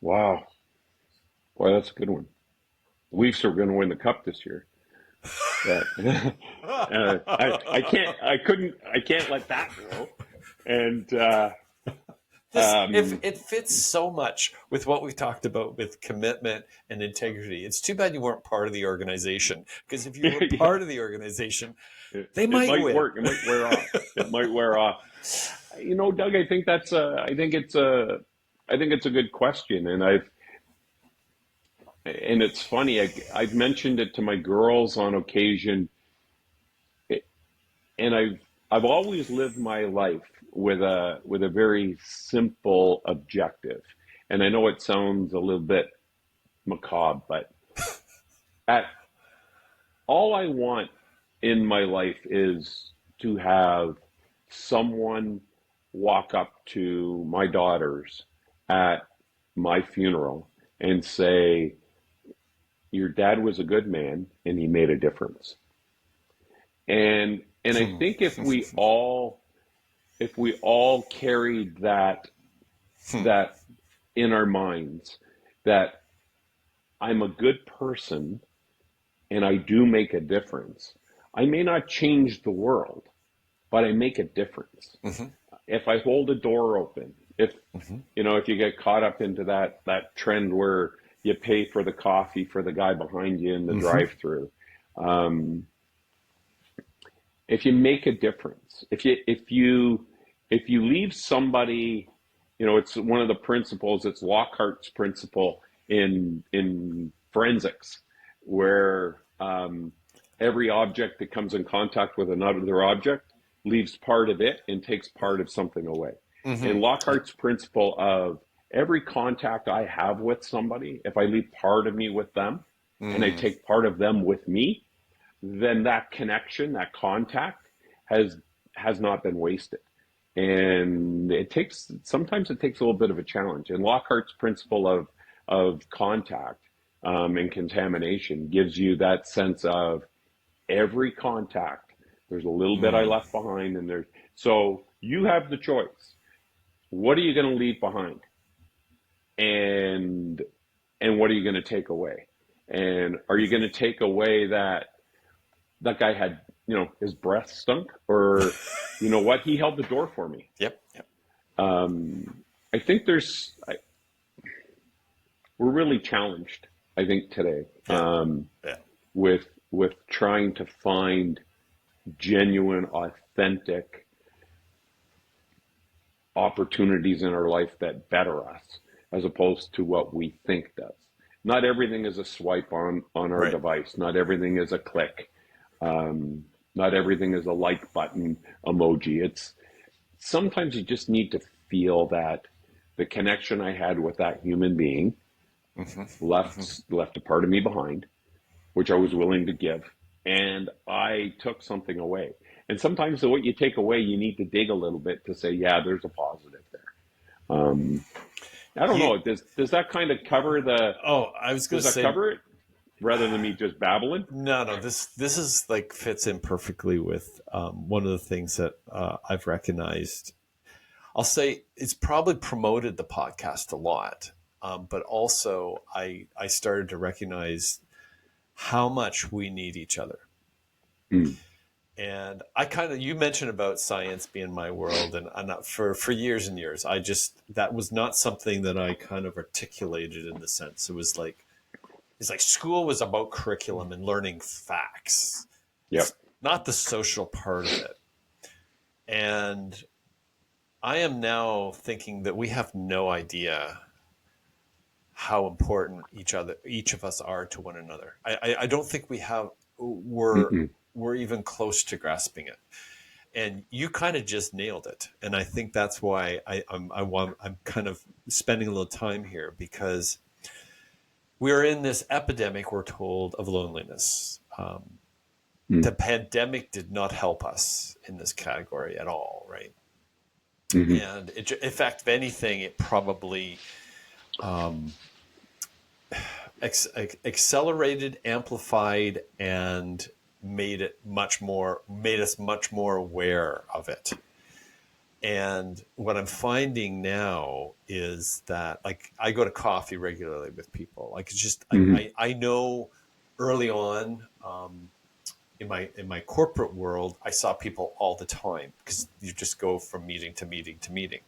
Wow. Boy, that's a good one. The Leafs are going to win the cup this year. But I can't let that go. And This if um, it fits so much with what we've talked about with commitment and integrity. It's too bad you weren't part of the organization, because if you were yeah, part of the organization, it, they it might might win. work. It might wear off. It might wear off. Doug, I think it's a good question, and it's funny. I've mentioned it to my girls on occasion, and I've always lived my life with a very simple objective. And I know it sounds a little bit macabre, but at all I want in my life is to have someone walk up to my daughters at my funeral and say, your dad was a good man and he made a difference. And I think if we all carried that in our minds, that I'm a good person and I do make a difference. I may not change the world, but I make a difference. Mm-hmm. If I hold a door open, if Mm-hmm. if you get caught up into that trend where you pay for the coffee for the guy behind you in the Mm-hmm. drive-through, um, if you make a difference, if you leave somebody, it's one of the principles. It's Lockhart's principle in forensics, where every object that comes in contact with another object leaves part of it and takes part of something away. Mm-hmm. And Lockhart's principle of every contact I have with somebody, if I leave part of me with them and I Mm. take part of them with me, then that connection, that contact has not been wasted. And sometimes it takes a little bit of a challenge. And Lockhart's principle of contact and contamination gives you that sense of every contact. There's a little bit I Mm. left behind, so you have the choice. What are you going to leave behind? And what are you going to take away? And are you going to take away that guy had, his breath stunk, or what, he held the door for me. Yep. Yep. I think we're really challenged, I think, today, Yeah. Yeah. with trying to find genuine, authentic opportunities in our life that better us, as opposed to what we think does. Not everything is a swipe on our Right. device. Not everything is a click. Not everything is a like button emoji. It's sometimes you just need to feel that the connection I had with that human being Mm-hmm. left a part of me behind, which I was willing to give, and I took something away. And sometimes what you take away, you need to dig a little bit to say, yeah, there's a positive there. I don't You. know. Does that kind of cover Oh, I was going does to that say. cover it rather than me just babbling? No, no. This is like fits in perfectly with one of the things that I've recognized. I'll say it's probably promoted the podcast a lot, but also I started to recognize how much we need each other. Mm, And I kind of, you mentioned about science being my world, and for years and years, that was not something that I kind of articulated in the sense. It's like school was about curriculum and learning facts, yep. not the social part of it. And I am now thinking that we have no idea how important each of us are to one another. I don't think Mm-mm. we're even close to grasping it. And you kind of just nailed it. And I think that's why I'm kind of spending a little time here, because we're in this epidemic, we're told, of loneliness. Mm, The pandemic did not help us in this category at all, right? mm-hmm. And in fact, if anything, it probably accelerated, amplified, and made us much more aware of it. And what I'm finding now is that, like, I go to coffee regularly with people. Like, it's just Mm-hmm. I know early on, in my corporate world, I saw people all the time because you just go from meeting to meeting to meeting.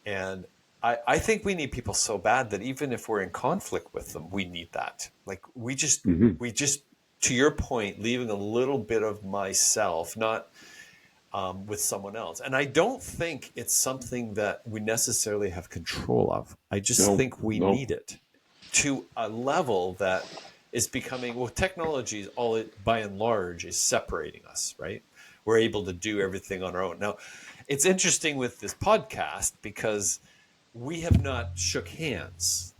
And I think we need people so bad that even if we're in conflict with them, we need that. Like, Mm-hmm. we just, to your point, leaving a little bit of myself, not with someone else. And I don't think it's something that we necessarily have control of. I just No, think we no. need it to a level that is becoming, well, technology is all it, by and large, is separating us, right? We're able to do everything on our own. Now, it's interesting with this podcast because we have not shook hands.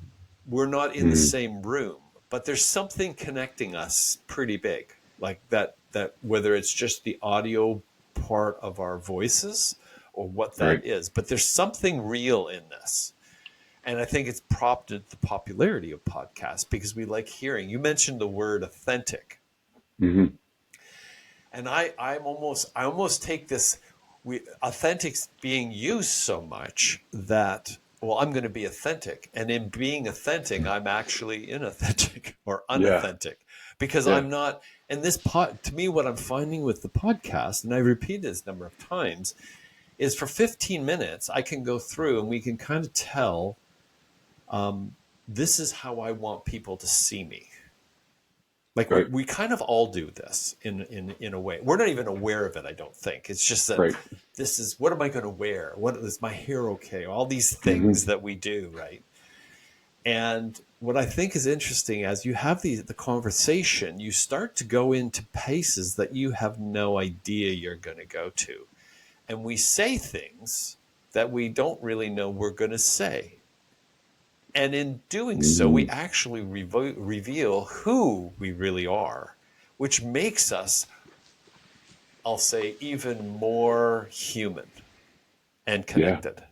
We're not in the Mm, same room, but there's something connecting us pretty big, like that whether it's just the audio part of our voices or what Right. that is, but there's something real in this. And I think it's prompted the popularity of podcasts because we like hearing. You mentioned the word authentic. Hmm. And I almost take this authentics being used so much that, well, I'm going to be authentic, and in being authentic I'm actually inauthentic or Yeah. unauthentic because Yeah. I'm not. And this pod, to me, what I'm finding with the podcast, and I repeat this a number of times, is for 15 minutes I can go through and we can kind of tell, this is how I want people to see me. Like Right. we kind of all do this in a way. We're not even aware of it, I don't think. It's just that Right. this is, what am I going to wear? What is my hair okay? All these things Hmm. that we do, right? And what I think is interesting, as you have the conversation, you start to go into paces that you have no idea you're going to go to. And we say things that we don't really know we're going to say. And in doing so, we Hmm. actually reveal who we really are, which makes us, I'll say, even more human and Yeah. connected.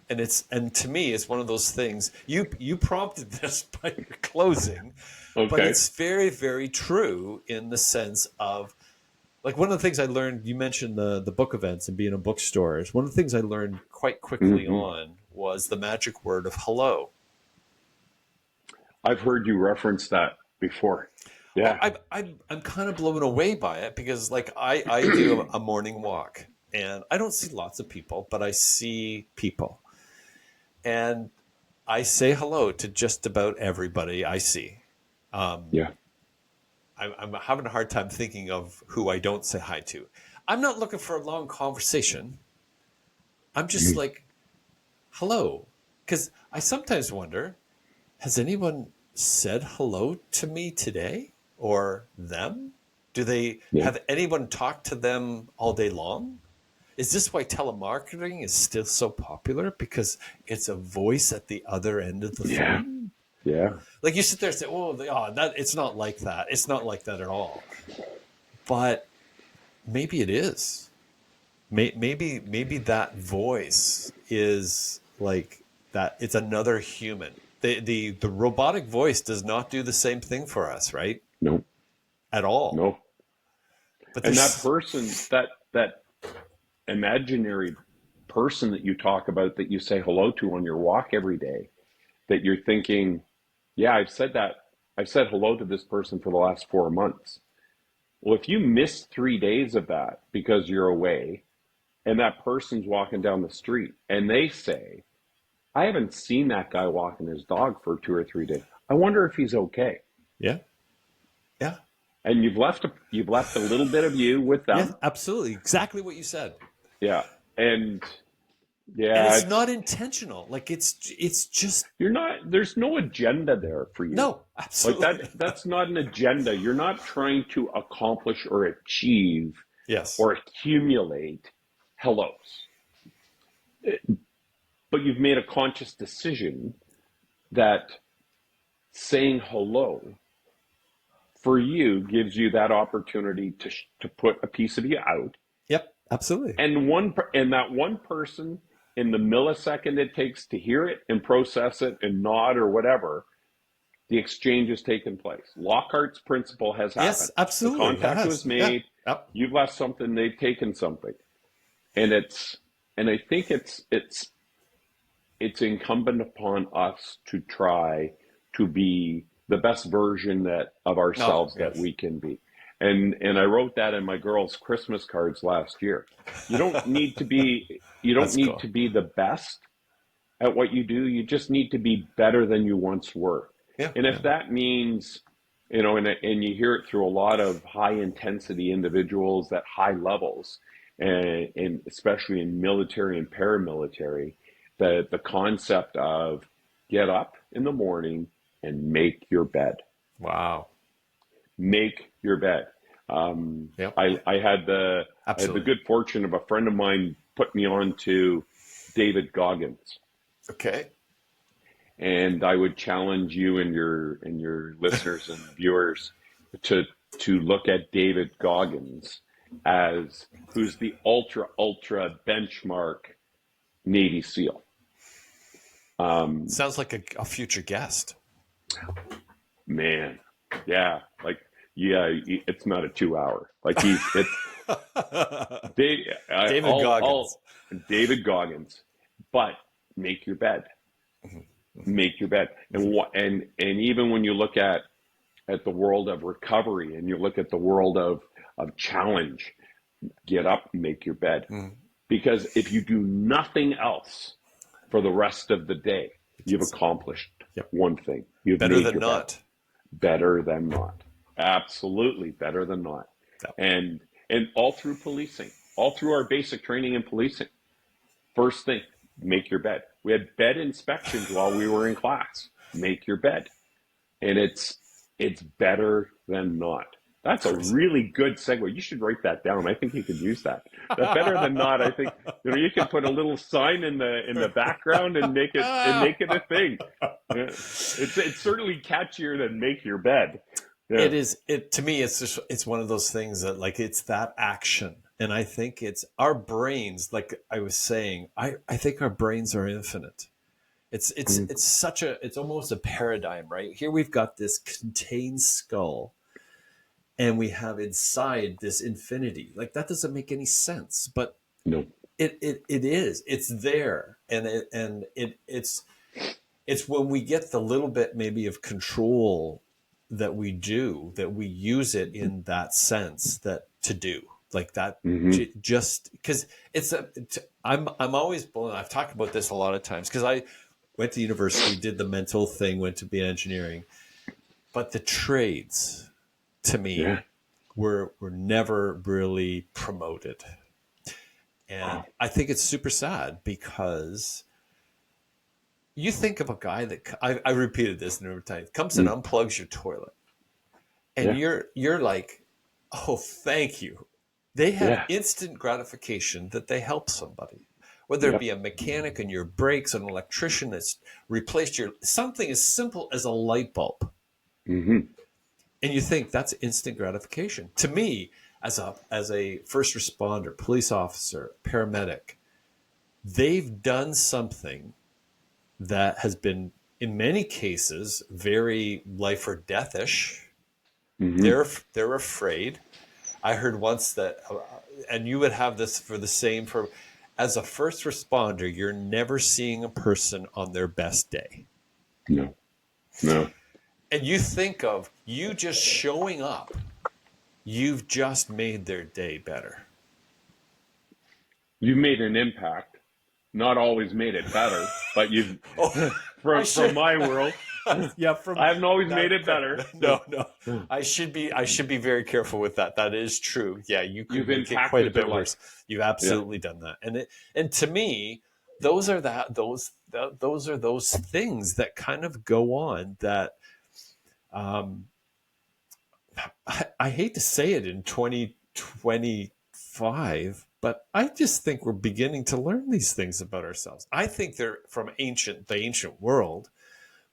And to me, it's one of those things. You prompted this by your closing, but Okay. it's very, very true in the sense of, like, one of the things I learned. You mentioned the book events and being in bookstores. One of the things I learned quite quickly Hmm. on was the magic word of hello. I've heard you reference that before. Well, Yeah. I'm kind of blown away by it because, like, I do a morning walk and I don't see lots of people, but I see people. And I say hello to just about everybody I see. Um, Yeah. I'm having a hard time thinking of who I don't say hi to. I'm not looking for a long conversation. I'm just Mhm. like, hello. Because I sometimes wonder, has anyone said hello to me today or them? Do they Yeah. have anyone talked to them all day long? Is this why telemarketing is still so popular? Because it's a voice at the other end of the Yeah. phone? Yeah. Like, you sit there and say, oh, that it's not like that. It's not like that at all. But maybe it is. Maybe that voice is like that. It's another human. The robotic voice does not do the same thing for us, right? No. At all. No. But And that there's person, that imaginary person that you talk about that you say hello to on your walk every day, that you're thinking, yeah, I've said that. I've said hello to this person for the last 4 months. Well, if you miss 3 days of that because you're away and that person's walking down the street and they say, I haven't seen that guy walking his dog for 2 or 3 days. I wonder if he's okay. yeah, yeah, And you've left a little bit of you with yeah, them. absolutely, exactly what you said. Yeah. And And yeah, it's not it's intentional. Like, it's just, you're not there's no agenda there for you. no, Like absolutely not. that's not an agenda. You're not trying to accomplish or achieve Yes. or accumulate hellos. But you've made a conscious decision that saying hello for you gives you that opportunity to put a piece of you out, Yep. Absolutely. and that one person, in the millisecond it takes to hear it and process it and nod or whatever, the exchange has taken place. Lockhart's principle has Yes. happened. The Absolutely. It contact has. was Yeah. made. Yep. You've left something. They've taken something, and I think it's incumbent upon us to try to be the best version that of Oh, ourselves that yes. we can be. And I wrote that in my girls' Christmas cards last year. You don't That's need cool. to be the best at what you do. You just need to be better than you once were. Yeah. And if Yeah. that means, and you hear it through a lot of high intensity individuals at high levels, and especially in military and paramilitary, the concept of get up in the morning and make your bed. Wow. Make your bed. Yep. I had the Absolutely. good fortune of a friend of mine put me on to David Goggins. Okay. And I would challenge you and your listeners and viewers to look at David Goggins as who's the ultra benchmark Navy SEAL. Sounds like a future guest. Man, yeah, like yeah, it's not a 2 hour. Like it's David Goggins. David Goggins, but make your bed, make your bed, and even when you look at the world of recovery and you look at the world of challenge, get up, make your bed, because if you do nothing else for the rest of the day, you've accomplished one thing. You've Better made than your not. bed. Better than not. Absolutely better than not. And all through policing, all through our basic training in policing, first thing, make your bed. We had bed inspections while we were in class. Make your bed. And it's better than not. That's a really good segue. You should write that down. I think you could use that. That better than not. I think you can put a little sign in the background and make it a thing. Yeah. It's certainly catchier than make your bed. Yeah. It is. To me, it's one of those things that like it's that action, and I think it's our brains. Like I was saying, I think our brains are infinite. It's almost a paradigm, right? Here we've got this contained skull, and we have inside this infinity. Like that doesn't make any sense, but no, it is. It's there, and it's when we get the little bit maybe of control that we use it in that sense that to do like that, just because I'm always blown. I've talked about this a lot of times because I went to university, did the mental thing, went to be engineering, but the trades to me were never really promoted. And I think it's super sad because you think of a guy that I repeated this number of times, comes and unplugs your toilet, and you're like, oh, thank you. They have instant gratification that they help somebody, whether it be a mechanic in your brakes, an electrician that's replaced something as simple as a light bulb, and you think that's instant gratification. To me, as a first responder, police officer, paramedic, they've done something that has been, in many cases, very life or death-ish. They're afraid. I heard once that, and you would have this for the same, as a first responder, you're never seeing a person on their best day. No. And you think of you just showing up, you've just made their day better. You've made an impact. Not always made it better, but you've from my world. I haven't always made it better. No. I should be very careful with that. That is true. Yeah, you could make it quite a bit worse. You've absolutely done that. And to me, those are those things that kind of go on that I hate to say it in 2025, but I just think we're beginning to learn these things about ourselves. I think they're from the ancient world,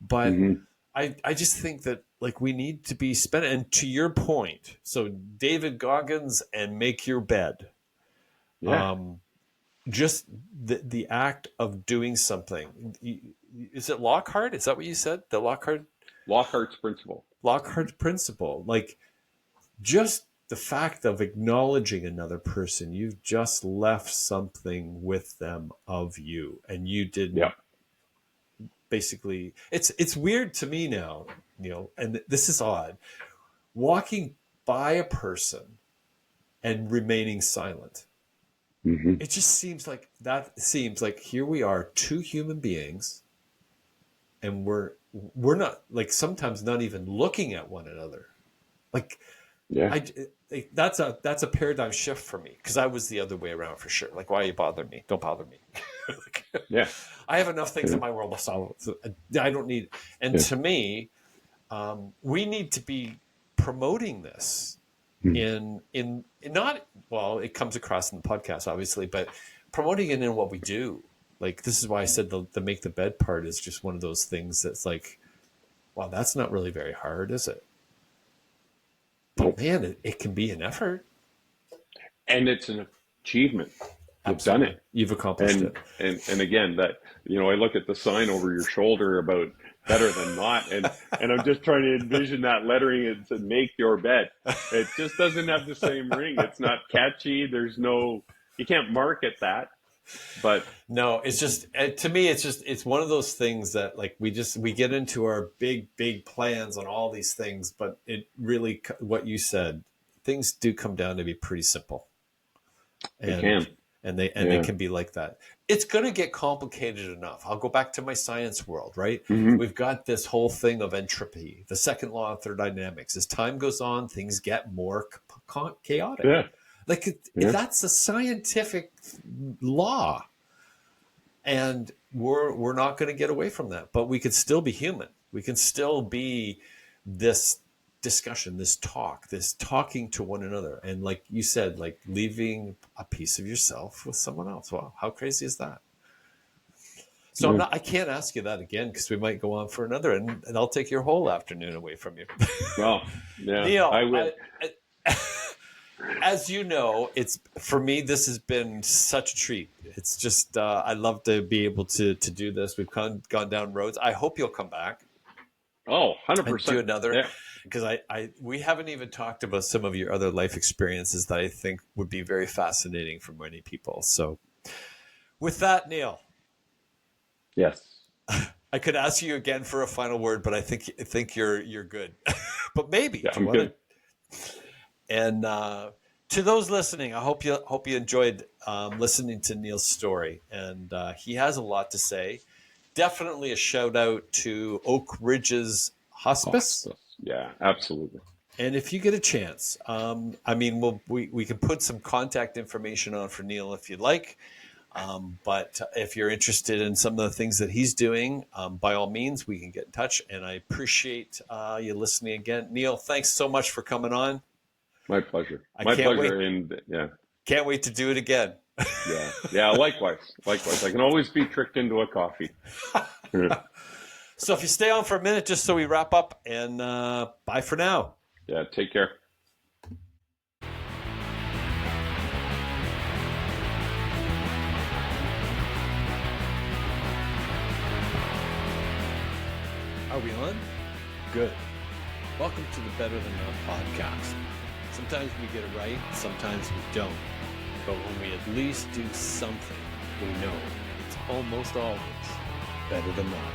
but I just think that like we need to be spent. And to your point, so David Goggins and make your bed. Just the act of doing something. Is it Lockhart? Is that what you said? The Lockhart's principle. Lockhart's principle. Like just the fact of acknowledging another person, you've just left something with them of you, and you didn't. Basically, it's weird to me now, Neil, and this is odd. Walking by a person and remaining silent. It just seems like here we are, two human beings, and we're not, like, sometimes not even looking at one another. Like, that's a paradigm shift for me, because I was the other way around for sure. Like, why are you bothering me? Don't bother me. I have enough things in my world to solve. So I don't need. And to me, we need to be promoting this in not, well, it comes across in the podcast, obviously, but promoting it in what we do. Like, this is why I said the make the bed part is just one of those things that's like, wow, that's not really very hard, is it? But Nope. man, it can be an effort. And it's an achievement. You've done Absolutely. it. You've accomplished And it. and again, that, I look at the sign over your shoulder about better than not, and I'm just trying to envision that lettering. It said "Make your bed." It just doesn't have the same ring. It's not catchy. You can't market that. But No, it's just, to me, it's one of those things that, like, we get into our big plans on all these things, but it really, what you said, things do come down to be pretty simple. they And can, they yeah. can be like that. It's going to get complicated enough. I'll go back to my science world, right? Hmm. We've got this whole thing of entropy, the second law of thermodynamics. As time goes on, things get more chaotic. Yeah, Like, yeah, that's a scientific law, and we're not going to get away from that. But we can still be human. We can still be this discussion, this talking to one another, and like you said, like leaving a piece of yourself with someone else. Wow, how crazy is that? So yeah. I can't ask you that again, because we might go on for another, and I'll take your whole afternoon away from you. Well, yeah, Neil, I will. as you know, it's, for me, this has been such a treat. It's just, I love to be able to do this. We've gone down roads. I hope you'll come back Oh, and do 100%. another, Yeah. because we haven't even talked about some of your other life experiences that I think would be very fascinating for many people. So with that, Neil, Yes. I could ask you again for a final word, but I think you're good. But maybe Yeah, do you I'm want good. to? And to those listening, I hope you enjoyed listening to Neil's story, and he has a lot to say. Definitely a shout out to Oak Ridge's hospice. Hospice. Yeah, absolutely. And if you get a chance, I mean, we can put some contact information on for Neil if you'd like. But if you're interested in some of the things that he's doing, by all means, we can get in touch. And I appreciate you listening again. Neil, thanks so much for coming on. My pleasure. I My can't pleasure. wait. And yeah, Can't wait to do it again. yeah, yeah. Likewise. Likewise. I can always be tricked into a coffee. So if you stay on for a minute, just so we wrap up, and bye for now. Yeah, take care. Are we on? Good. Welcome to the Better Than Not podcast. Sometimes we get it right, sometimes we don't. But when we at least do something, we know it's almost always better than not.